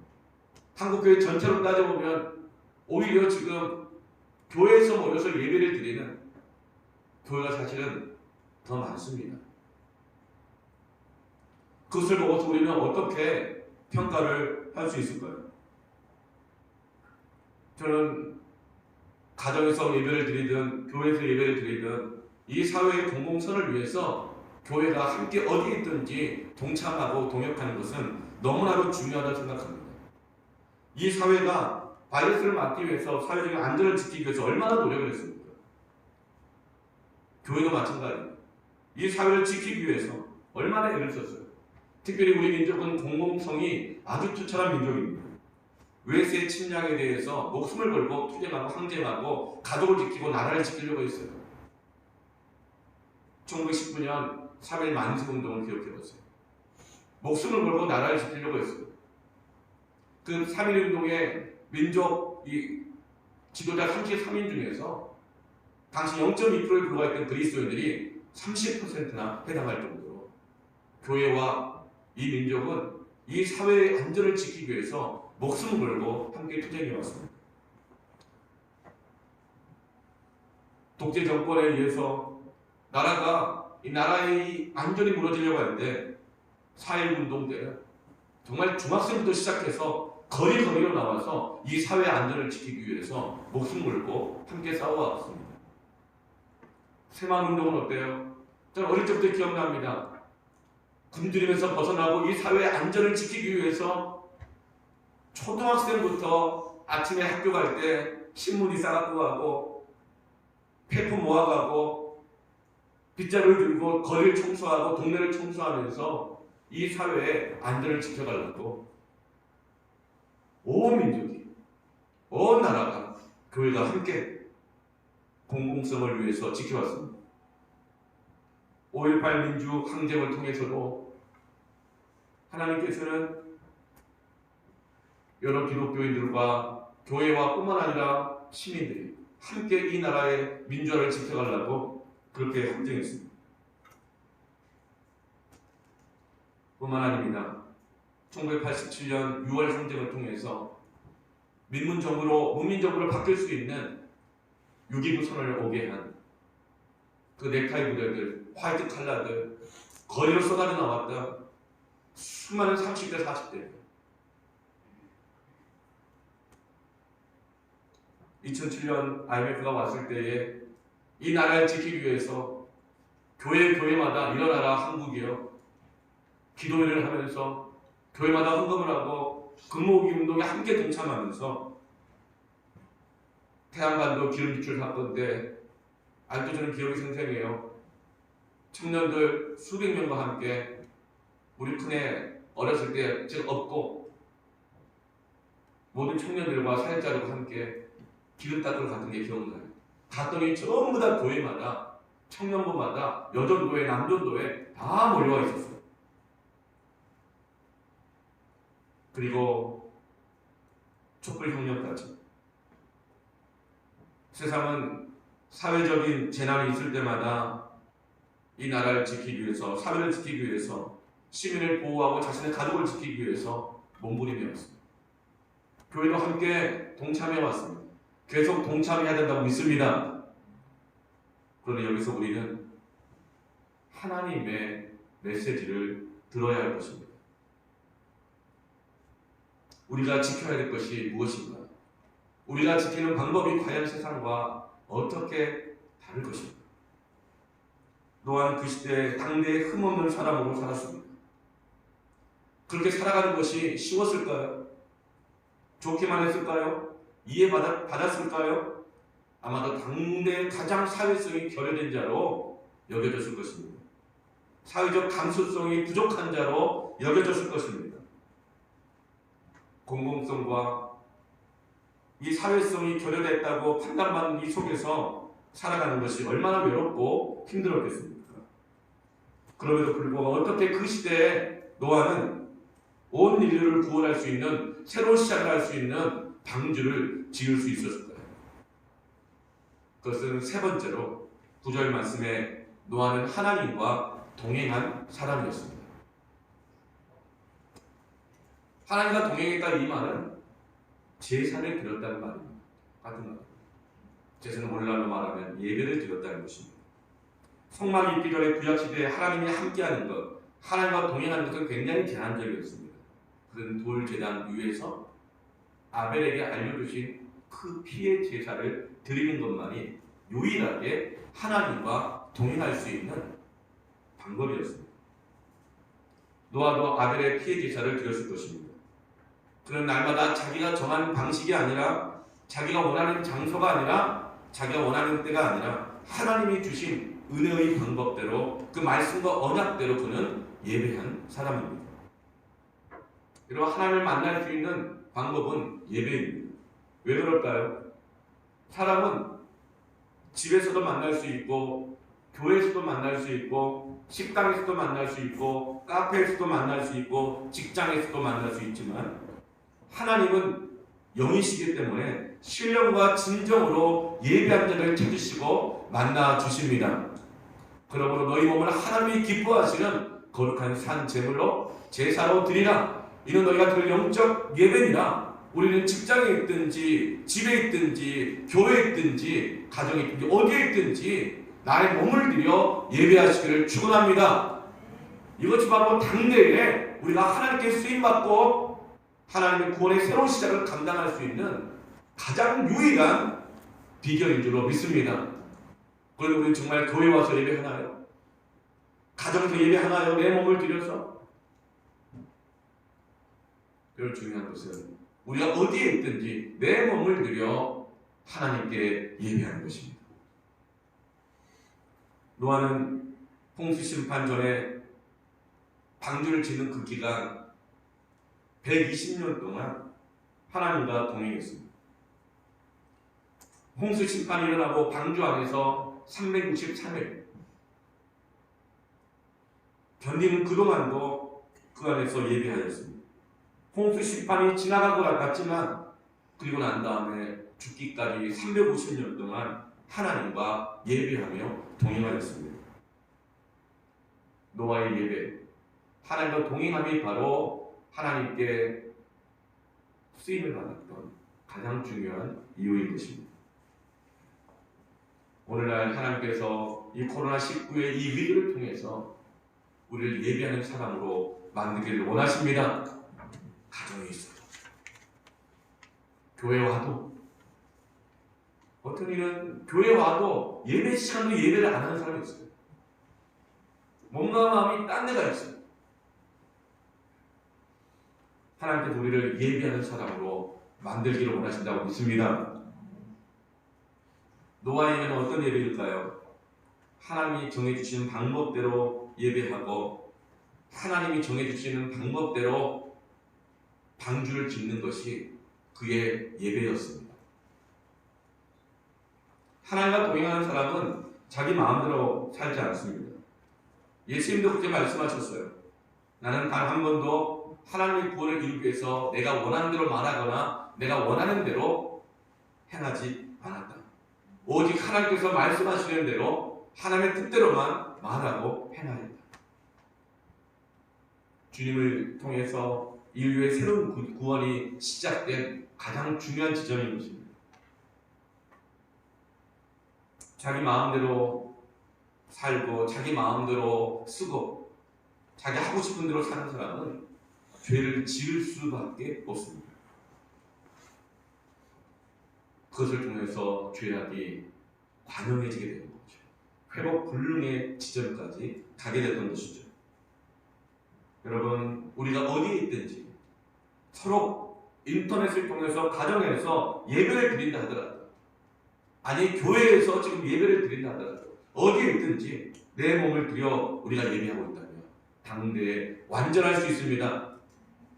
한국 교회 전체로 따져보면 오히려 지금 교회에서 모여서 예배를 드리는 교회가 사실은 더 많습니다. 그것을 보고서 우리는 어떻게 평가를 할 수 있을까요? 저는 가정에서 예배를 드리든 교회에서 예배를 드리든 이 사회의 공공선을 위해서 교회가 함께 어디에 있든지 동참하고 동역하는 것은 너무나도 중요하다고 생각합니다. 이 사회가 바이러스를 막기 위해서 사회적인 안전을 지키기 위해서 얼마나 노력을 했습니까? 교회도 마찬가지입니다. 이 사회를 지키기 위해서 얼마나 애를 썼어요. 특별히 우리 민족은 공공성이 아주 투철한 민족입니다. 외세의 침략에 대해서 목숨을 걸고 투쟁하고 항쟁하고 가족을 지키고 나라를 지키려고 했어요. 1919년 3.1 만세운동을 기억해보세요. 목숨을 걸고 나라를 지키려고 했어요. 그 3.1운동의 민족 지도자 33인 중에서 당시 0.2%에 불과했던 그리스도인들이 30%나 해당할 정도로 교회와 이 민족은 이 사회의 안전을 지키기 위해서 목숨을 걸고 함께 투쟁해왔습니다. 독재 정권에 의해서 이 나라의 안전이 무너지려고 하는데 4.1 운동 때는 정말 중학생부터 시작해서 거리로 나와서 이 사회의 안전을 지키기 위해서 목숨 걸고 함께 싸워왔습니다. 새마을운동은 어때요? 저는 어릴 적부터 기억납니다. 굶주림에서 벗어나고 이 사회의 안전을 지키기 위해서 초등학생부터 아침에 학교 갈 때 신문이 싸갖고 가고 페퍼 모아가고 빗자루를 들고 거리를 청소하고 동네를 청소하면서 이 사회의 안전을 지켜가려고 온 민족이, 온 나라가, 교회가 함께 공공성을 위해서 지켜왔습니다. 5.18 민주 항쟁을 통해서도 하나님께서는 여러 기독교인들과 교회와 뿐만 아니라 시민들이 함께 이 나라의 민주화를 지켜가려고 그렇게 항쟁했습니다. 뿐만 아닙니다. 1987년 6월 항쟁을 통해서 문민정부로 바뀔 수 있는 6.29 선언을 오게 한 그 넥타이 부대들, 화이트 칼라들, 거리로 쏟아져 나왔던 수많은 30대, 40대 2007년 IMF가 왔을 때에 이 나라를 지키기 위해서 교회마다 일어나라 한국이요 기도회를 하면서 교회마다 헌금을 하고 근무기 운동에 함께 동참하면서 태양반도 기름 유출 사건 때 아직도 저는 기억이 생생해요. 청년들 수백 명과 함께 우리 큰애 어렸을 때 제가 업고 모든 청년들과 사역자들과 함께 기름 닦으러 갔던 게 기억나요. 갔더니 전부 다 교회마다 청년부마다 여전도회, 남전도회 다 몰려와 있었어요. 그리고 촛불혁명까지. 세상은 사회적인 재난이 있을 때마다 이 나라를 지키기 위해서, 사회를 지키기 위해서, 시민을 보호하고 자신의 가족을 지키기 위해서 몸부림해 왔습니다. 교회도 함께 동참해 왔습니다. 계속 동참해야 된다고 믿습니다. 그런데 여기서 우리는 하나님의 메시지를 들어야 할 것입니다. 우리가 지켜야 될 것이 무엇인가? 우리가 지키는 방법이 과연 세상과 어떻게 다를 것인가? 노아는 그 시대에 당대에 흠없는 사람으로 살았습니다. 그렇게 살아가는 것이 쉬웠을까요? 좋기만 했을까요? 이해받았을까요? 아마도 당대 가장 사회성이 결여된 자로 여겨졌을 것입니다. 사회적 감수성이 부족한 자로 여겨졌을 것입니다. 공공성과 이 사회성이 결여됐다고 판단받는 이 속에서 살아가는 것이 얼마나 외롭고 힘들었겠습니까? 그럼에도 불구하고 어떻게 그 시대에 노아는 온 인류를 구원할 수 있는 새로운 시작을 할 수 있는 방주를 지을 수 있었을까요? 그것은 세 번째로 9절 말씀에 노아는 하나님과 동행한 사람이었습니다. 하나님과 동행했다 이 말은 제사를 드렸다는 말입니다. 같은 말입니다. 제사는 오늘날로 말하면 예배를 드렸다는 것입니다. 성막 입기 전에 구약시대에 하나님이 함께하는 것, 하나님과 동행하는 것은 굉장히 제한적이었습니다. 그런 돌제단 위에서 아벨에게 알려주신 그 피의 제사를 드리는 것만이 유일하게 하나님과 동행할 수 있는 방법이었습니다. 노아도 아벨의 피의 제사를 드렸을 것입니다. 그런 날마다 자기가 정한 방식이 아니라, 자기가 원하는 장소가 아니라, 자기가 원하는 때가 아니라 하나님이 주신 은혜의 방법대로, 그 말씀과 언약대로 그는 예배한 사람입니다. 여러분, 하나님을 만날 수 있는 방법은 예배입니다. 왜 그럴까요? 사람은 집에서도 만날 수 있고, 교회에서도 만날 수 있고, 식당에서도 만날 수 있고, 카페에서도 만날 수 있고, 직장에서도 만날 수 있지만 하나님은 영이시기 때문에 신령과 진정으로 예배한 자를 찾으시고 만나 주십니다. 그러므로 너희 몸을 하나님이 기뻐하시는 거룩한 산 제물로 제사로 드리라. 이는 너희가 드릴 영적 예배니라. 우리는 직장에 있든지 집에 있든지 교회에 있든지 가정에 있든지 어디에 있든지 나의 몸을 들여 예배하시기를 축원합니다. 이것이 바로 당대에 우리가 하나님께 쓰임받고 하나님의 구원의 새로운 시작을 감당할 수 있는 가장 유일한 비결인 줄로 믿습니다. 그런데 우리는 정말 교회 와서 예배하나요? 가정에서 예배하나요? 내 몸을 들여서? 별 중요한 것은 우리가 어디에 있든지 내 몸을 들여 하나님께 예배하는 것입니다. 노아는 홍수 심판 전에 방주를 짓는 그 기간 120년 동안 하나님과 동행했습니다. 홍수 심판이 일어나고 방주 안에서 363일 견디는 그동안도 그 안에서 예배하였습니다. 홍수 심판이 지나가고 갔지만 그리고 난 다음에 죽기까지 350년 동안 하나님과 예배하며 동행하였습니다. 노아의 예배, 하나님과 동행함이 바로 하나님께 쓰임을 받았던 가장 중요한 이유인 것입니다. 오늘날 하나님께서 이 코로나19의 이 위기를 통해서 우리를 예배하는 사람으로 만들기를 원하십니다. 가정에 있어도, 교회 와도, 어떤 이는 교회 와도 예배 시간도 예배를 안 하는 사람이 있어요. 몸과 마음이 딴 데가 있어요. 하나님께서 우리를 예배하는 사람으로 만들기를 원하신다고 믿습니다. 노아의 예배는 어떤 예배일까요? 하나님이 정해주시는 방법대로 예배하고 하나님이 정해주시는 방법대로 방주를 짓는 것이 그의 예배였습니다. 하나님과 동행하는 사람은 자기 마음대로 살지 않습니다. 예수님도 그렇게 말씀하셨어요. 나는 단 한 번도 하나님의 구원을 이루기 위해서 내가 원하는 대로 말하거나 내가 원하는 대로 행하지 않았다. 오직 하나님께서 말씀하시는 대로 하나님의 뜻대로만 말하고 행하였다. 주님을 통해서 인류의 새로운 구원이 시작된 가장 중요한 지점인 것입니다. 자기 마음대로 살고 자기 마음대로 쓰고 자기 하고 싶은 대로 사는 사람은 죄를 지을 수밖에 없습니다. 그것을 통해서 죄악이 관영해지게 되는 거죠. 회복 불능의 지점까지 가게 됐던 것이죠. 여러분, 우리가 어디에 있든지 서로 인터넷을 통해서 가정에서 예배를 드린다 하더라도, 아니 교회에서 지금 예배를 드린다 하더라도 어디에 있든지 내 몸을 들여 우리가 예배하고 있다면 당대에 완전할 수 있습니다.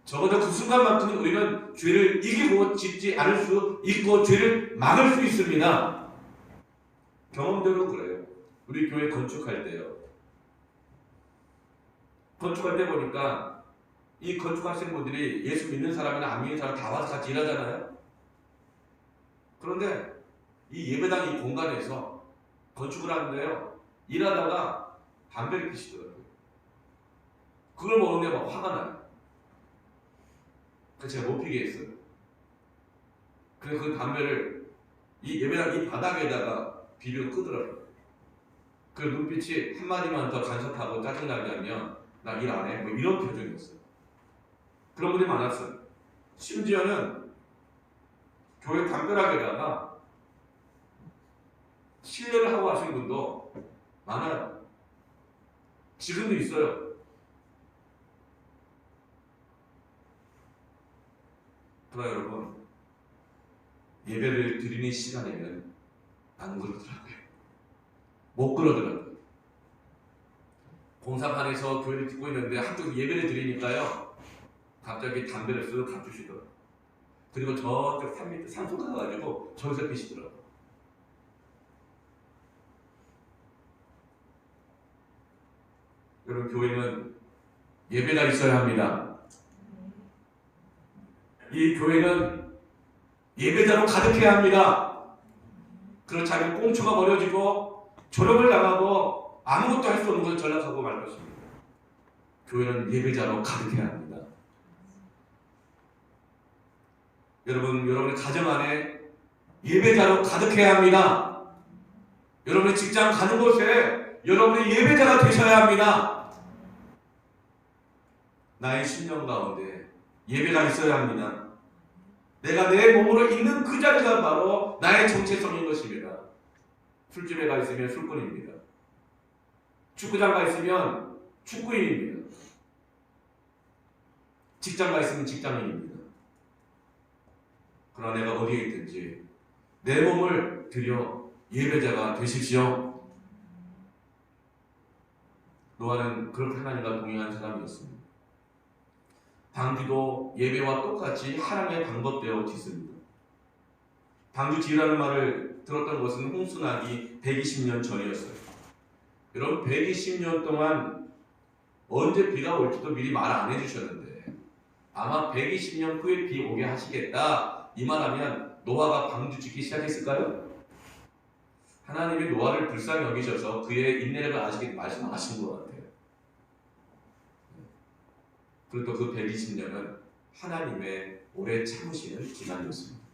적어도 그 순간만큼은 우리는 죄를 이기고 짓지 않을 수 있고 죄를 막을 수 있습니다. 경험대로 그래요. 우리 교회 건축할 때요. 건축할 때 보니까 이 건축하시는 분들이 예수 믿는 사람이나 안 믿는 사람 다 와서 같이 일하잖아요. 그런데 이 예배당 이 공간에서 건축을 하는데요. 일하다가 담배를 피시더라고요. 그걸 보는데 막 화가 나요. 그래서 제가 못 피게 했어요. 그래서 그 담배를 이 예배당 이 바닥에다가 비벼 끄더라고요. 그 눈빛이 한마디만 더 간섭하고 짜증나게 하면 나 일 안 해. 뭐 이런 표정이었어요. 그런 분들이 많았어요. 심지어는 교회 담벼락에다가 실례를 하고 하신 분도 많아요. 지금도 있어요. 그러나 여러분, 예배를 드리는 시간에는 안 그러더라고요. 못 그러더라고요. 공사판에서 교회를 듣고 있는데 한쪽 예배를 드리니까요, 갑자기 담배를 쓱 감추시더라고요. 그리고 저쪽 산 밑에 산소 가가지고 저기서 피시더라고요. 여러분, 교회는 예배가 있어야 합니다. 이 교회는 예배자로 가득해야 합니다. 그렇지 않으면 꽁초가 버려지고 졸업을 당하고 아무것도 할 수 없는 것을 전락하고 말 것입니다. 교회는 예배자로 가득해야 합니다. 여러분, 여러분의 가정 안에 예배자로 가득해야 합니다. 여러분의 직장 가는 곳에 여러분의 예배자가 되셔야 합니다. 나의 신령 가운데 예배가 있어야 합니다. 내가 내 몸으로 있는 그 자리가 바로 나의 정체성인 것입니다. 술집에 가 있으면 술꾼입니다. 축구장 가 있으면 축구인입니다. 직장 가 있으면 직장인입니다. 그러나 내가 어디에 있든지 내 몸을 들여 예배자가 되십시오. 노아는 그렇게 하나님과 동행한 사람이었습니다. 방주도 예배와 똑같이 하나님의 방법대로 짓습니다. 방주 지으라는 말을 들었던 것은 홍수나기 120년 전이었어요. 여러분, 120년 동안 언제 비가 올지도 미리 말 안 해주셨는데 아마 120년 후에 비 오게 하시겠다 이 말하면 노아가 방주 짓기 시작했을까요? 하나님이 노아를 불쌍히 여기셔서 그의 인내를 아시게 말씀하신 것 같아요. 그리고 또 그 120년은 하나님의 오래 참으시는 기간이었습니다.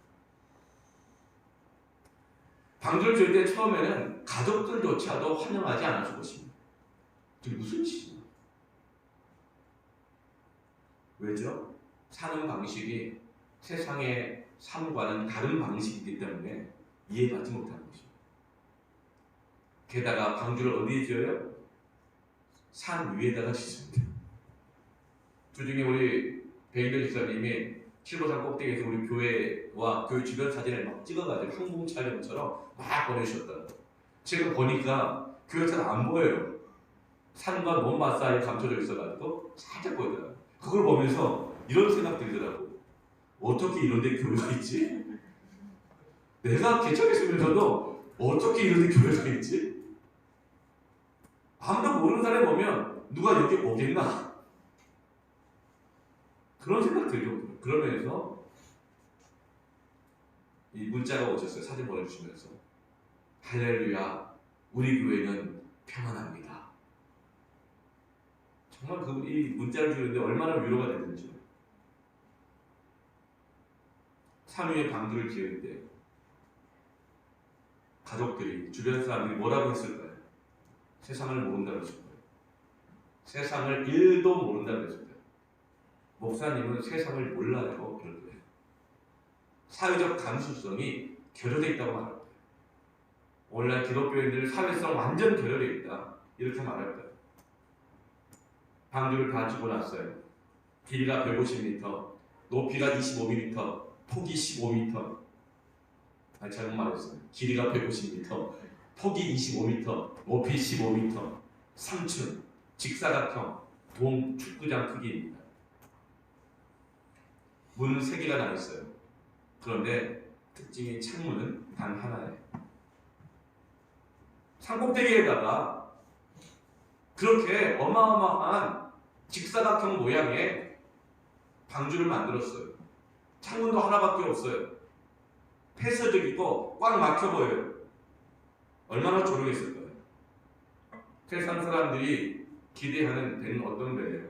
방주를 지을 때 처음에는 가족들조차도 환영하지 않았을 것입니다. 이게 무슨 짓이냐? 왜죠? 사는 방식이 세상의 삶과는 다른 방식이기 때문에 이해받지 못하는 것입니다. 게다가 방주를 어디에 지어요? 산 위에다가 짓습니다. 주중에 우리 배인들 집사님이 칠보산 꼭대기에서 우리 교회와 교회 주변 사진을 막 찍어가지고 항공 촬영처럼 막 보내주셨더라고요. 제가 보니까 교회 잘 안 보여요. 산과 논밭 사이에 감춰져 있어가지고 살짝 보이더라고요. 그걸 보면서 이런 생각 들더라고요. 어떻게 이런 데 교회가 있지? 내가 개척했으면서도 어떻게 이런 데 교회가 있지? 아무도 모르는 사람이 보면 누가 여기 오겠나? 그런 생각 들죠. 그러면서 이 문자가 오셨어요. 사진 보내주시면서 할렐루야, 우리 교회는 평안합니다. 정말 이 문자를 주는데 얼마나 위로가 되는지. 산 위에 방주를 지을 때 가족들이, 주변 사람들이 뭐라고 했을까요? 세상을 모른다고 했을 거예요. 세상을 1도 모른다고 했을 거예요. 목사님은 세상을 몰라요. 그럴 때 사회적 감수성이 결여되어 있다고 말할 거예요. 오늘날 기독교인들 사회성 완전 결여되어 있다. 이렇게 말할 거예요. 방주를 다 짓고 났어요. 길이가 150m, 높이가 25m, 폭이 15m. 아니, 잘못 말했어요. 길이가 150m, 폭이 25m, 높이 15m, 3층, 직사각형, 돔 축구장 크기입니다. 문은 3개가 나 있어요. 그런데 특징이 창문은 단 하나예요. 산꼭대기에다가 그렇게 어마어마한 직사각형 모양의 방주를 만들었어요. 창문도 하나밖에 없어요. 폐쇄적이고 꽉 막혀 보여요. 얼마나 조롱했을까요? 세상 사람들이 기대하는 배는 어떤 배예요?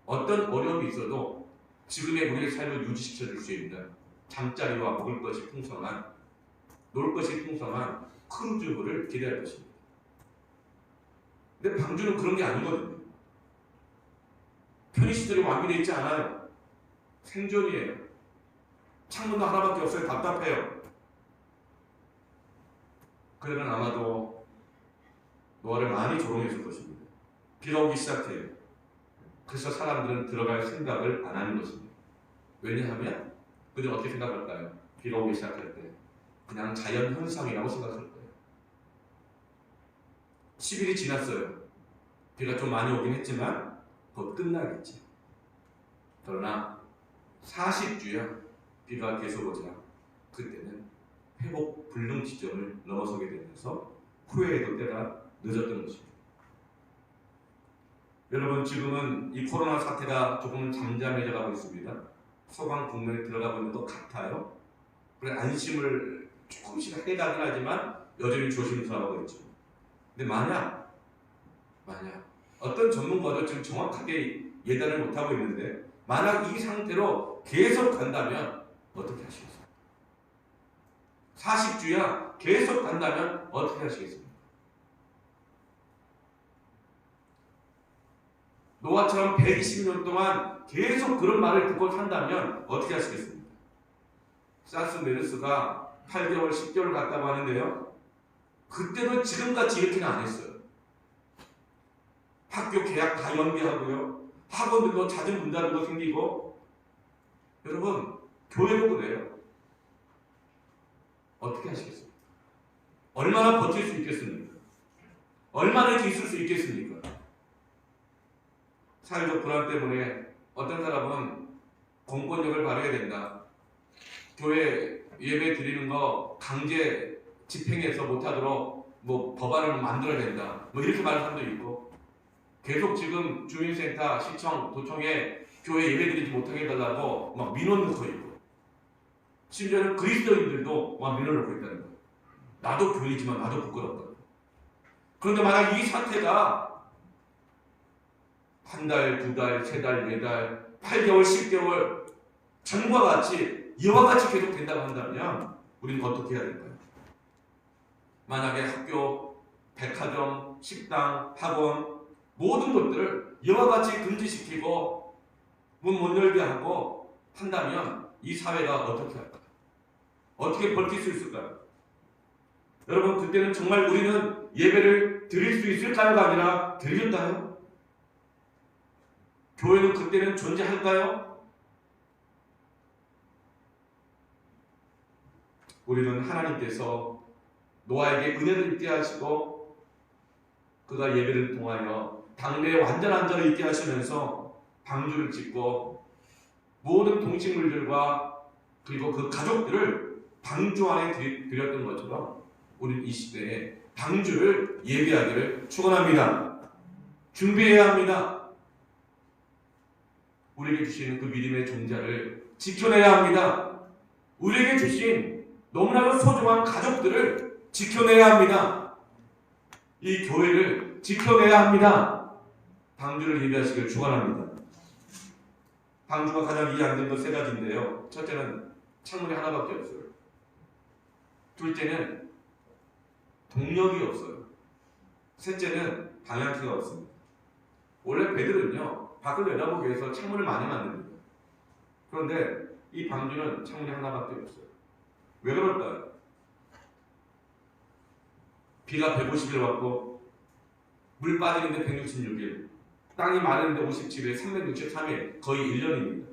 어떤 어려움이 있어도 지금의 우리의 삶을 유지시켜 줄 수 있는 잠자리와 먹을 것이 풍성한, 놀 것이 풍성한 크루즈를 기대할 것입니다. 근데 방주는 그런 게 아니거든요. 편의시설이 완비되어 있지 않아요. 생존이에요. 창문도 하나밖에 없어요. 답답해요. 그들은 아마도 노아를 많이 조롱했을 것입니다. 비가 오기 시작해요. 그래서 사람들은 들어갈 생각을 안 하는 것입니다. 왜냐하면 그들은 어떻게 생각할까요? 비가 오기 시작할 때 그냥 자연 현상이라고 생각할 거예요. 10일이 지났어요. 비가 좀 많이 오긴 했지만 곧 끝나겠지. 그러나 40주야 비가 계속 오자 그때는 회복 불능 지점을 넘어서게 되면서 후회해도 때가 늦었던 것입니다. 여러분, 지금은 이 코로나 사태가 조금 잠잠해져 가고 있습니다. 소강 국면에 들어가고 있는 것 같아요. 그래 안심을 조금씩 해가긴 하지만 여전히 조심스러워하고 있죠. 근데 만약 어떤 전문가도 지금 정확하게 예단을 못하고 있는데 만약 이 상태로 계속 간다면 어떻게 하시겠습니까? 40주야 계속 간다면 어떻게 하시겠습니까? 노아처럼 120년 동안 계속 그런 말을 듣고 산다면 어떻게 하시겠습니까? 사스 메르스가 8개월, 10개월 갔다고 하는데요. 그때도 지금같이 이렇게는 안 했어요. 학교 개학 다 연기하고요. 학원들도 잦은 문 닫고 생기고. 여러분, 교회도 그래요. 어떻게 하시겠습니까? 얼마나 버틸 수 있겠습니까? 얼마나 이렇게 있을 수 있겠습니까? 사회적 불안 때문에 어떤 사람은 공권력을 발휘해야 된다. 교회 예배 드리는 거 강제 집행해서 못하도록 뭐 법안을 만들어야 된다. 뭐 이렇게 말하는 사람도 있고, 계속 지금 주민센터, 시청, 도청에 교회 예배 드리지 못하게 해달라고 막 민원 넣고 있고, 심지어는 그리스도인들도 막 민원 넣고 있다는 거예요. 나도 교회지만 나도 부끄럽다. 그런데 만약 이 사태가 한 달, 두 달, 세 달, 네 달, 8개월, 10개월 전과 같이 이와 같이 계속 된다고 한다면 우리는 어떻게 해야 될까요? 만약에 학교, 백화점, 식당, 학원 모든 것들을 이와 같이 금지시키고 문 못 열게 하고 한다면 이 사회가 어떻게 할까요? 어떻게 버틸 수 있을까요? 여러분, 그때는 정말 우리는 예배를 드릴 수 있을까요가 아니라 드리겠다요? 교회는 그때는 존재할까요? 우리는 하나님께서 노아에게 은혜를 있게 하시고 그가 예배를 통하여 당대에 완전한 자를 있게 하시면서 방주를 짓고 모든 동식물들과 그리고 그 가족들을 방주 안에 들였던 것처럼 우리는 이 시대에 방주를 예배하기를 축원합니다. 준비해야 합니다. 우리에게 주신 그 믿음의 종자를 지켜내야 합니다. 우리에게 주신 너무나도 소중한 가족들을 지켜내야 합니다. 이 교회를 지켜내야 합니다. 방주를 예배하시길 축원합니다. 방주가 가장 이해 안 되는 건 세 가지인데요. 첫째는 창문이 하나밖에 없어요. 둘째는 동력이 없어요. 셋째는 방향키가 없습니다. 원래 배들은요, 밖을 내다보기 위해서 창문을 많이 만듭니다. 그런데 이 방주는 창문이 하나밖에 없어요. 왜 그럴까요? 비가 150일 왔고 물 빠지는데 166일, 땅이 마르는데 57일, 363일, 거의 1년입니다.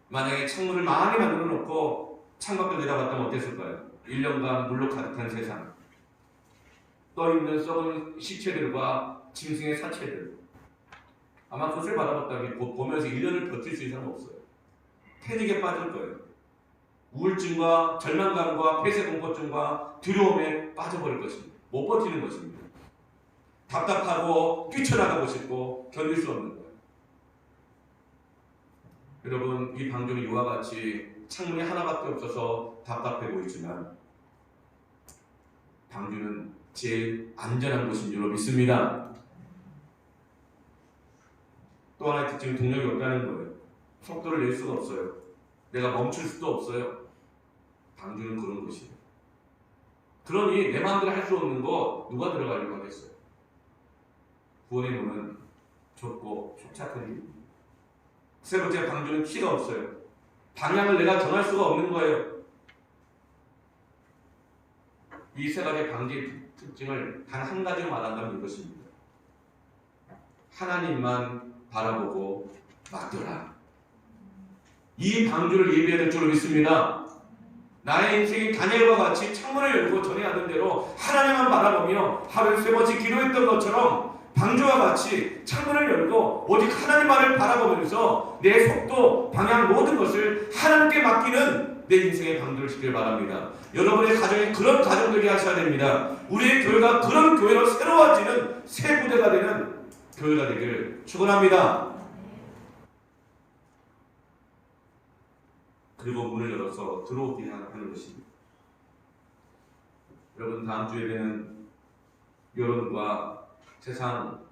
만약에 창문을 많이 만들어 놓고 창밖을 내다봤다면 어땠을까요? 1년간 물로 가득한 세상, 떠있는 썩은 시체들과 짐승의 사체들, 아마 그것을 바라봤다면 보면서 1년을 버틸 수 있는 사람은 없어요. 패닉에 빠질 거예요. 우울증과 절망감과 폐쇄공포증과 두려움에 빠져버릴 것입니다. 못 버티는 것입니다. 답답하고 뛰쳐나가고 싶고 견딜 수 없는 거예요. 여러분, 이 방주는 이와 같이 창문이 하나밖에 없어서 답답해 보이지만 방주는 제일 안전한 곳인 줄로 믿습니다. 또 하나의 특징은 동력이 없다는 거예요. 속도를 낼 수가 없어요. 내가 멈출 수도 없어요. 방주는 그런 곳이에요. 그러니 내 마음대로 할 수 없는 거 누가 들어가려고 하겠어요? 구원의 문은 좁고 촉착한 길. 세 번째, 방주는 키가 없어요. 방향을 내가 정할 수가 없는 거예요. 이 세 가지 방주의 특징을 단 한 가지로 말한다면 이것입니다. 하나님만 바라보고 맡겨라. 이 방주를 예배해야 될 줄로 믿습니다. 나의 인생이 다니엘과 같이 창문을 열고 전에 하던 대로 하나님만 바라보며 하루에 3번씩 기도했던 것처럼 방주와 같이 창문을 열고 오직 하나님만을 바라보면서 내 속도, 방향 모든 것을 하나님께 맡기는 내 인생의 방주를 지키길 바랍니다. 여러분의 가정이 그런 가정들이 하셔야 됩니다. 우리의 교회가 그런 교회로 새로워지는 새 부대가 되는 교회가 되기를 축원합니다. 그리고 문을 열어서 들어오게 하는 것입니다. 여러분, 다음 주 예배는 여러분과 세상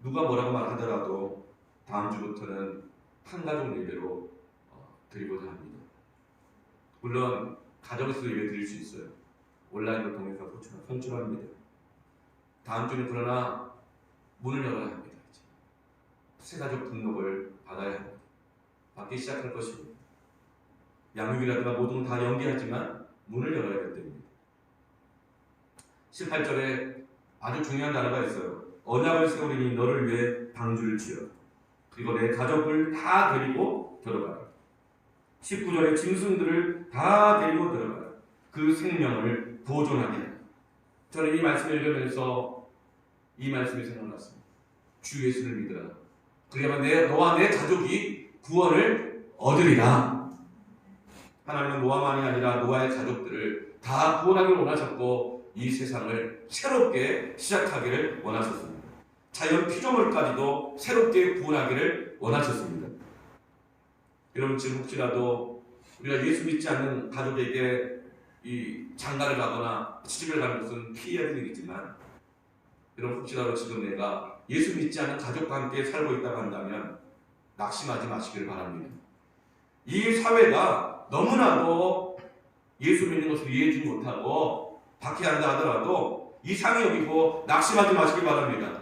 누가 뭐라고 말하더라도 다음 주부터는 한 가족 예배로 드리고자 합니다. 물론 가정에서도 예배 드릴 수 있어요. 온라인을 통해서 선출합니다. 다음 주는 그러나 문을 열어야 합니다. 새가족 등록을 받아야 합니다. 받기 시작할 것입니다. 양육이라든가 모든 다 연기하지만 문을 열어야 될 때입니다. 18절에 아주 중요한 단어가 있어요. 언약을 세우리니 너를 위해 방주를 지어 그리고 내 가족을 다 데리고 들어가라. 19절에 짐승들을 다 데리고 들어가라. 그 생명을 보존하게 하라. 저는 이 말씀을 읽으면서 이 말씀이 생각났습니다. 주 예수를 믿으라. 그래야만 너와 내 가족이 구원을 얻으리라. 하나님은 노아만이 아니라 노아의 가족들을 다 구원하기를 원하셨고 이 세상을 새롭게 시작하기를 원하셨습니다. 자연 피조물까지도 새롭게 구원하기를 원하셨습니다. 여러분, 지금 혹시라도 우리가 예수 믿지 않는 가족에게 이 장가를 가거나 시집을 가는 것은 피해야 될 일이지만 여러분, 혹시라도 지금 내가 예수 믿지 않는 가족과 함께 살고 있다고 한다면 낙심하지 마시길 바랍니다. 이 사회가 너무나도 예수 믿는 것을 이해하지 못하고 박해한다 하더라도 이상히 여기고 낙심하지 마시길 바랍니다.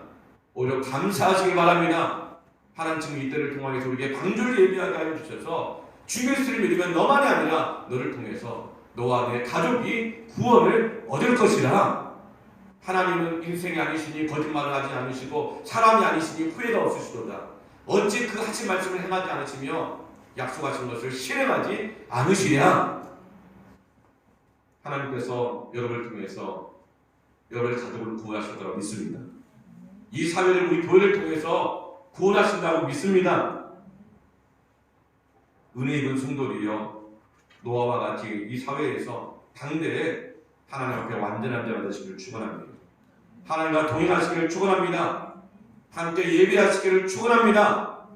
오히려 감사하시길 바랍니다. 하나님 지금 이때를 통해서 우리에게 방주를 예비하게 하여 주셔서 주 예수를 믿으면 너만이 아니라 너를 통해서 너와 내 가족이 구원을 얻을 것이라. 하나님은 인생이 아니시니 거짓말을 하지 않으시고 사람이 아니시니 후회가 없으시도다. 어찌 그 하신 말씀을 행하지 않으시며 약속하신 것을 실행하지 않으시랴. 하나님께서 여러분을 통해서 여러분의 가족을 구원하실 거라고 믿습니다. 이 사회를, 우리 교회를 통해서 구원하신다고 믿습니다. 은혜 입은 성도들이여, 노아와 같이 이 사회에서 당대에 하나님 앞에 완전한 자가 되시기를 축원합니다. 하나님과 동행하시기를 축원합니다. 함께 예배하시기를 축원합니다.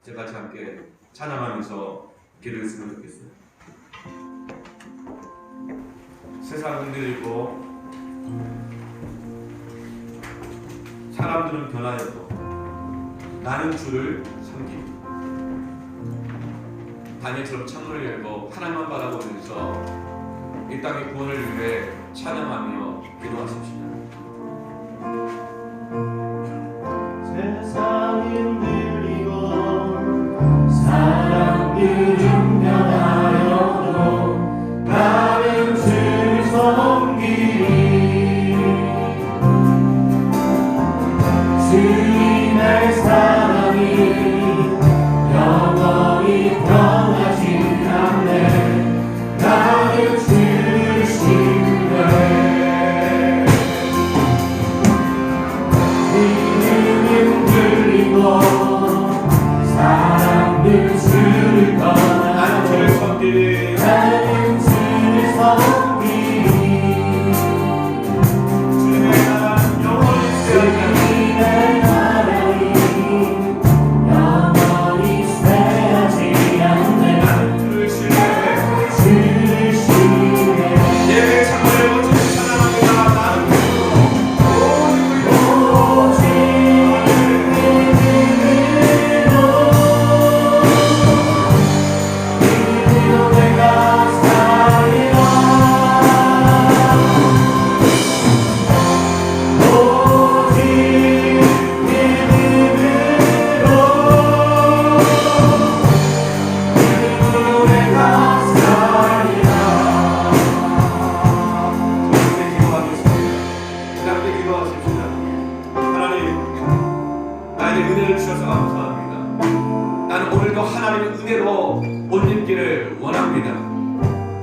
제가 같이 함께 찬양하면서 기도했으면 좋겠어요. 세상 흔들리고 사람들은 변하여도 나는 주를 섬기고 다니엘처럼 창문을 열고 하나님만 바라보면서 이 땅의 구원을 위해 찬양하며 기도하십시다. 세상이 흔들리고 사람들은 변하여도 나는 주를 섬기리. 주의 날 사랑이 영원히 변하지 않네. 나는 주를 신뢰. 주시고 옷 입기를 원합니다.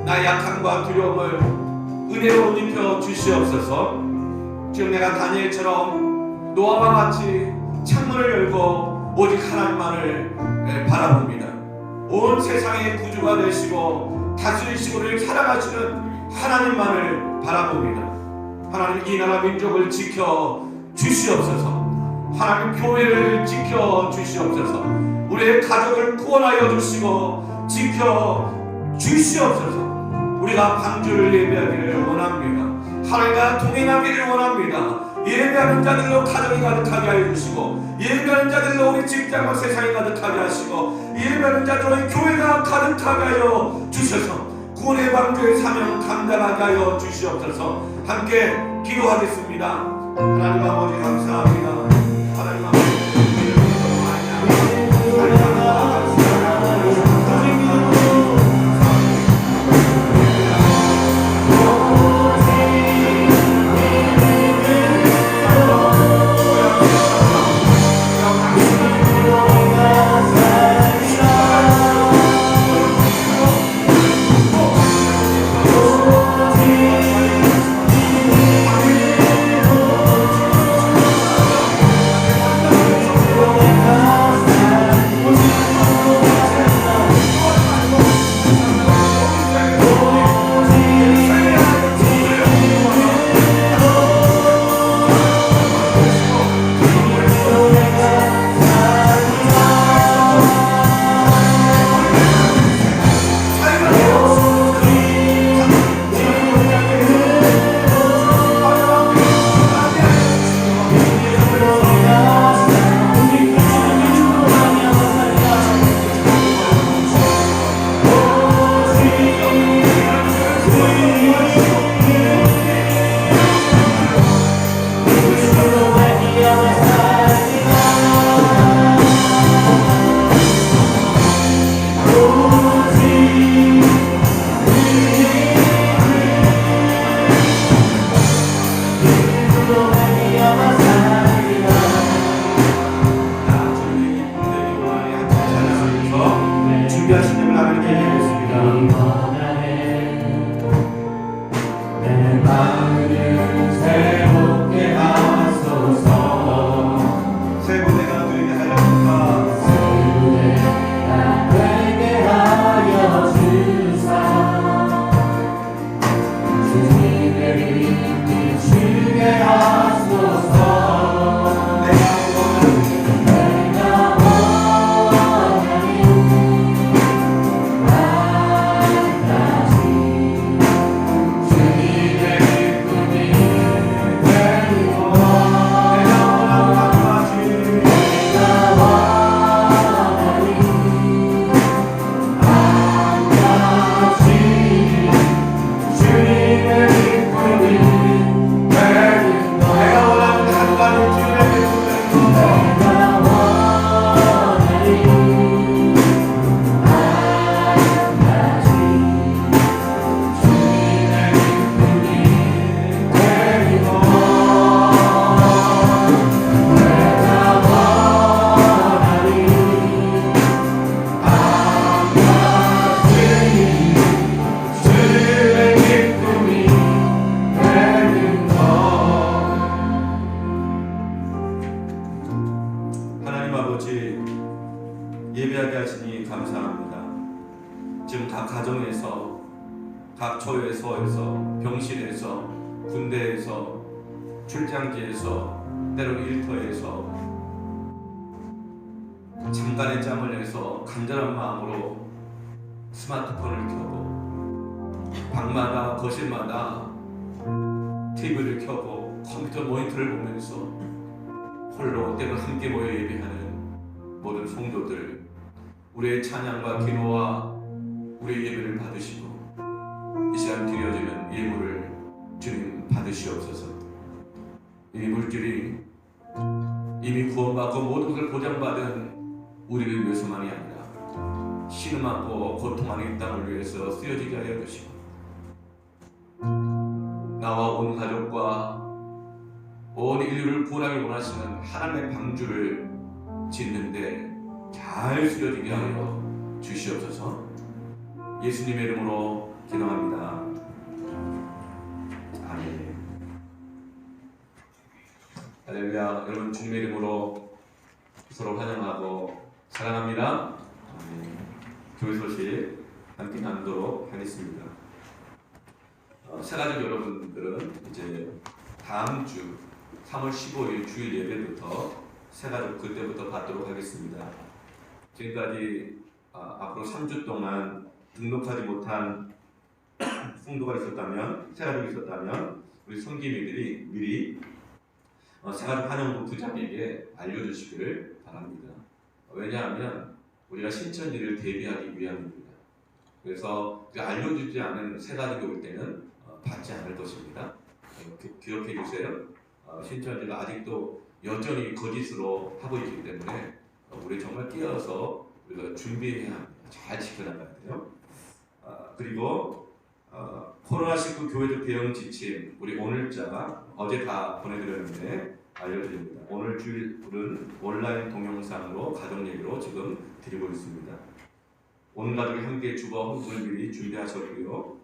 나의 약함과 두려움을 은혜로 옷 입혀 주시옵소서. 지금 내가 다니엘처럼 노아와 같이 창문을 열고 오직 하나님만을 바라봅니다. 온 세상의 구주가 되시고 다스리시고 우리를 사랑하시는 하나님만을 바라봅니다. 하나님, 이 나라 민족을 지켜 주시옵소서. 하나님, 교회를 지켜 주시옵소서. 우리의 가족을 구원하여 주시고 지켜 주시옵소서. 우리가 방주를 예배하기를 원합니다. 하나님과 동행하기를 원합니다. 예배하는 자들로 가정이 가득하게 하여 주시고, 예배하는 자들로 우리 직장과 세상이 가득하게 하시고, 예배하는 자들로 우리 교회가 가득하게 하여 주셔서 구원의 방주의 사명 감당하게 하여 주시옵소서. 함께 기도하겠습니다. 하나님 아버지 감사합니다. 하나님 아버지 준비하신 점을 하나님께 드리겠습니다. 내 마음을 새롭게 하소서. 새 은혜가 되게 하여 주사. 은혜가 되게 하여 주사. 주님의 이름을 주게 하소서. 예배하게 하시니 감사합니다. 지금 각 가정에서, 각 초회소에서, 병실에서, 군대에서, 출장지에서, 때로는 일터에서 잠깐의 짬을 내서 간절한 마음으로 스마트폰을 켜고 방마다 거실마다 TV를 켜고 컴퓨터 모니터를 보면서 홀로 때로 함께 모여 예배하는 모든 성도들, 우리의 찬양과 기도와 우리의 예배를 받으시고 이 시간 드려지는 예물을 주님 받으시옵소서. 이 물질이 이미 구원받고 모든 것을 보장받은 우리를 위해서만이 아니라 신음하고 고통하는 이 땅을 위해서 쓰여지게 하여 주시고 나와 온 가족과 온 인류를 구원하기 원하시는 하나님의 방주를 짓는데 잘 쓰여지게 하여 주시옵소서. 예수님의 이름으로 기도합니다. 아멘. 할렐루야. 여러분 주님의 이름으로 서로 환영하고 사랑합니다. 아멘. 교회 소식 함께 나누도록 하겠습니다. 새가족 여러분들은 이제 다음 주 3월 15일 주일 예배부터 새가족 그때부터 받도록 하겠습니다. 지금까지 앞으로 3주 동안 등록하지 못한 성도가 있었다면, 새가족이 있었다면 우리 성기미들이 미리 새가족 환영부 부장에게 알려주시기를 바랍니다. 왜냐하면 우리가 신천지를 대비하기 위함입니다. 그래서 그 알려주지 않은 새가족이 올 때는 받지 않을 것입니다. 기억해 주세요. 신천지가 아직도 여전히 거짓으로 하고 있기 때문에 우리 정말 끼어서 우리가 준비해야 합니다. 잘 지켜나가야 돼요. 그리고 코로나19 교회적 대응 지침 우리 오늘자 어제 다 보내드렸는데 알려드립니다. 오늘 주일은 온라인 동영상으로 가족 예배로 지금 드리고 있습니다. 온 가족이 함께 주거 헌금을 미리 준비하셨고요.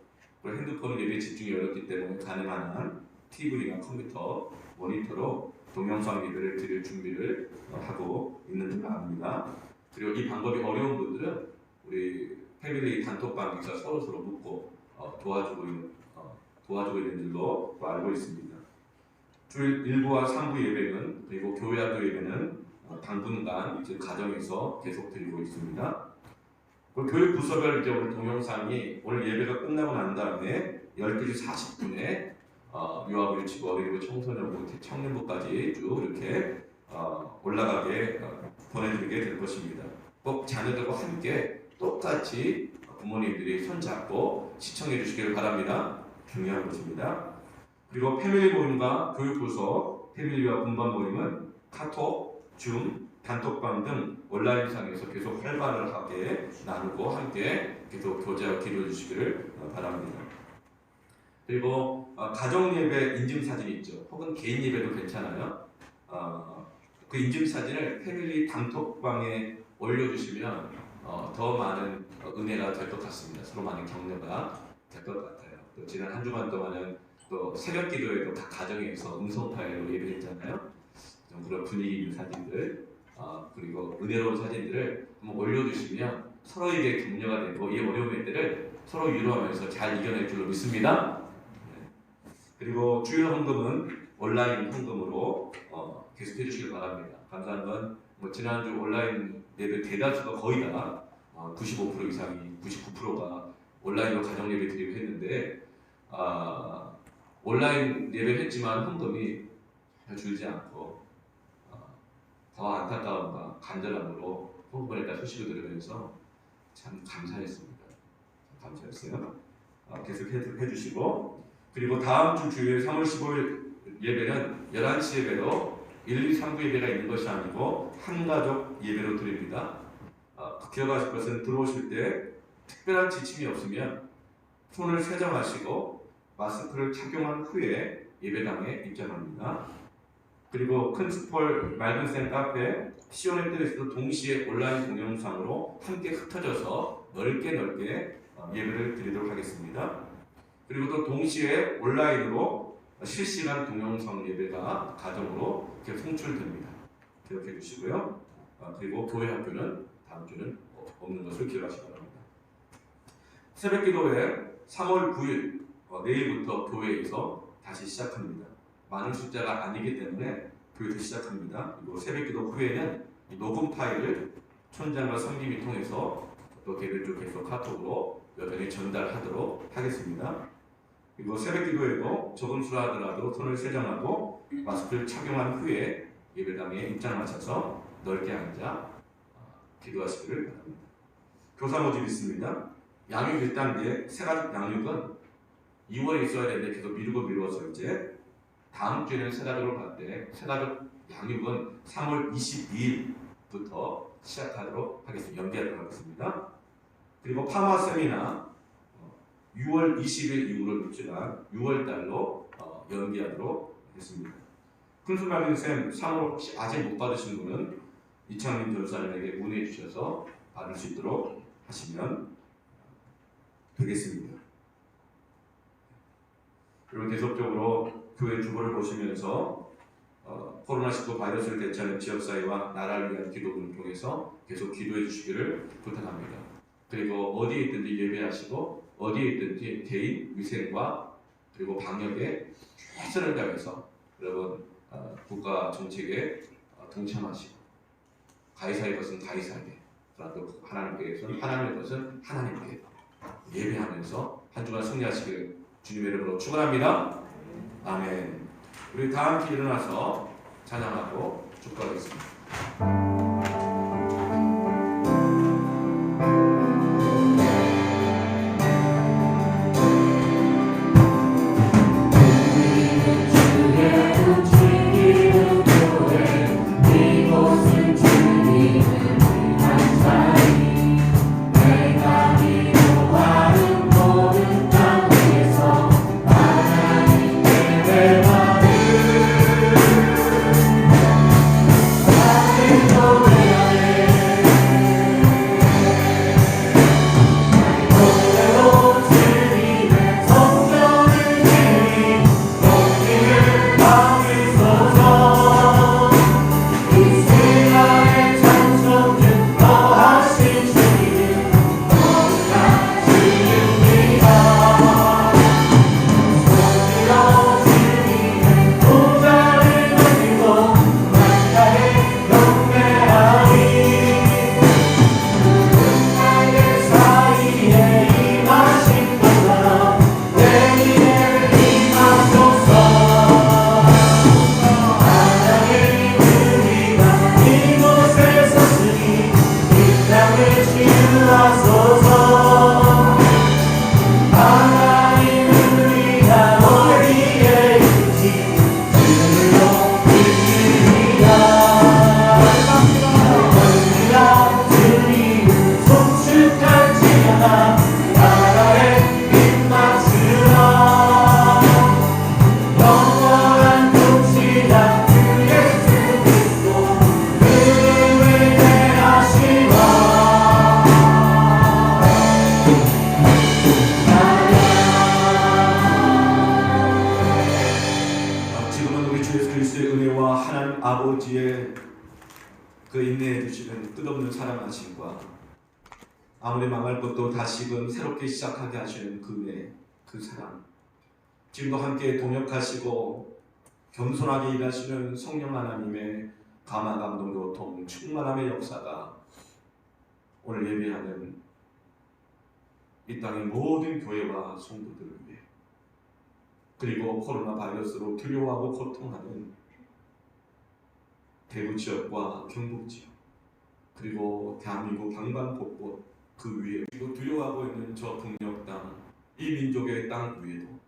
그리고 핸드폰 예배 집중이 어렵기 때문에 가능한 한 TV나 컴퓨터, 모니터로 동영상 예배를 드릴 준비를 하고 있는 줄 압니다. 그리고 이 방법이 어려운 분들은 우리 패밀리 단톡방에서 서로 묻고 도와주고 있는 줄로 알고 있습니다. 주일 1부와 3부 예배는 그리고 교회 학교 예배는 당분간 이제 가정에서 계속 드리고 있습니다. 그 교육 부서별 이제 오늘 동영상이 오늘 예배가 끝나고 난 다음에 12시 40분에 유아부를 치고 어린이부 청소년부 청년부까지 쭉 이렇게 올라가게 보내드리게 될 것입니다. 꼭 자녀들과 함께 똑같이 부모님들이 손잡고 시청해 주시기를 바랍니다. 중요한 것입니다. 그리고 패밀리 모임과 교육부서 패밀리와 분반 모임은 카톡, 줌, 단톡방 등 온라인상에서 계속 활발하게 나누고 함께 계속 교제하고 기도해 주시기를 바랍니다. 그리고 가정 예배 인증 사진 있죠. 혹은 개인 예배도 괜찮아요. 그 인증 사진을 패밀리 단톡방에 올려주시면 더 많은 은혜가 될 것 같습니다. 서로 많은 격려가 될 것 같아요. 또 지난 한 주간 동안은 또 새벽 기도에도 각 가정에서 음성 파일로 예배했잖아요. 좀 그런 분위기 있는 사진들 그리고 은혜로운 사진들을 한번 올려주시면 서로에게 격려가 되고 이 어려운 때를 서로 위로하면서 잘 이겨낼 줄로 믿습니다. 네. 그리고 주일 헌금은 온라인 헌금으로 계속해 주시길 바랍니다. 감사한 건 지난주 온라인 예배 대다수가 거의 다 95% 이상이 99%가 온라인으로 가정 예배 드리고 했는데 온라인 예배를 했지만 헌금이 줄지 않고 더 안타까움과 간절함으로 헌금을 했다 소식을 들으면서 참 감사했습니다. 감사했어요. 계속 해주시고 그리고 다음 주 주일 3월 15일 예배는 11시 예배로 1, 2, 3부 예배가 있는 것이 아니고 한가족 예배로 드립니다. 기억하실 것은 들어오실 때 특별한 지침이 없으면 손을 세정하시고 마스크를 착용한 후에 예배당에 입장합니다. 그리고 큰 스폴 맑은샘 카페 시온의뜰에서도 동시에 온라인 동영상으로 함께 흩어져서 넓게 예배를 드리도록 하겠습니다. 그리고 또 동시에 온라인으로 실시간 동영상 예배가 가정으로 이렇게 송출됩니다. 기억해 주시고요. 그리고 교회 학교는 다음 주는 없는 것을 기억하시기 바랍니다. 새벽 기도회 3월 9일 내일부터 교회에서 다시 시작합니다. 많은 숫자가 아니기 때문에 교회에서 시작합니다. 그리고 새벽 기도 후에는 이 녹음 파일을 촌장과 성김이 통해서 또 개별 쪽에서 카톡으로 여전히 전달하도록 하겠습니다. 그리고 새벽 기도에도 적은 수라 하더라도 손을 세정하고 마스크를 착용한 후에 예배당에 입장하셔서 넓게 앉아 기도하시기를 바랍니다. 교사 모집 있습니다. 양육 1단계 새가족 양육은 2월에 있어야 되는데 계속 미루어서 이제 다음 주에는 새가족을 받되 새가족 양육은 3월 22일부터 시작하도록 하겠습니다. 연기하도록 하겠습니다. 그리고 파마 세미나 6월 20일 이후로 일주일간 6월달로 연기하도록 하겠습니다. 큰술 맑은 샘 3월 혹시 아직 못 받으신 분은 이창민 전사님에게 문의해 주셔서 받을 수 있도록 하시면 되겠습니다. 그리고 계속적으로 교회 주보를 보시면서 코로나19 바이러스를 대처하는 지역사회와 나라를 위한 기도를 통해서 계속 기도해 주시기를 부탁합니다. 그리고 어디에 있든지 예배하시고 어디에 있든지 개인 위생과 그리고 방역에 최선을 다해서 여러분 국가 정책에 동참하시고 가이사의 것은 가이사에게 또 하나님께서는 하나님의 것은 하나님께 예배하면서 한 주간 승리하시기를 주님의 이름으로 축원합니다. 아멘. 우리 다 함께 일어나서 찬양하고 축복하겠습니다. 아버지의 그 인내해 주시는 끝없는 사랑하심과 아무리 망할 것도 다시금 새롭게 시작하게 하시는 그 은혜, 그 사랑, 지금도 함께 동역하시고 겸손하게 일하시는 성령 하나님의 감화 감동 교통 충만함의 역사가 오늘 예배하는 이 땅의 모든 교회와 성도들을 위해 그리고 코로나 바이러스로 두려워하고 고통하는 대구 지역과 경북 지역 그리고 대한민국 방방 곳곳 그 위에 그리고 두려워하고 있는 저 북녘 땅, 이 민족의 땅 위에도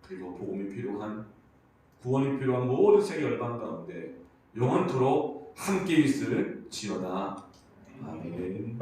그리고 복음이 필요한 구원이 필요한 모든 세계 열방 가운데 영원토록 함께 있을 지어다. 아멘.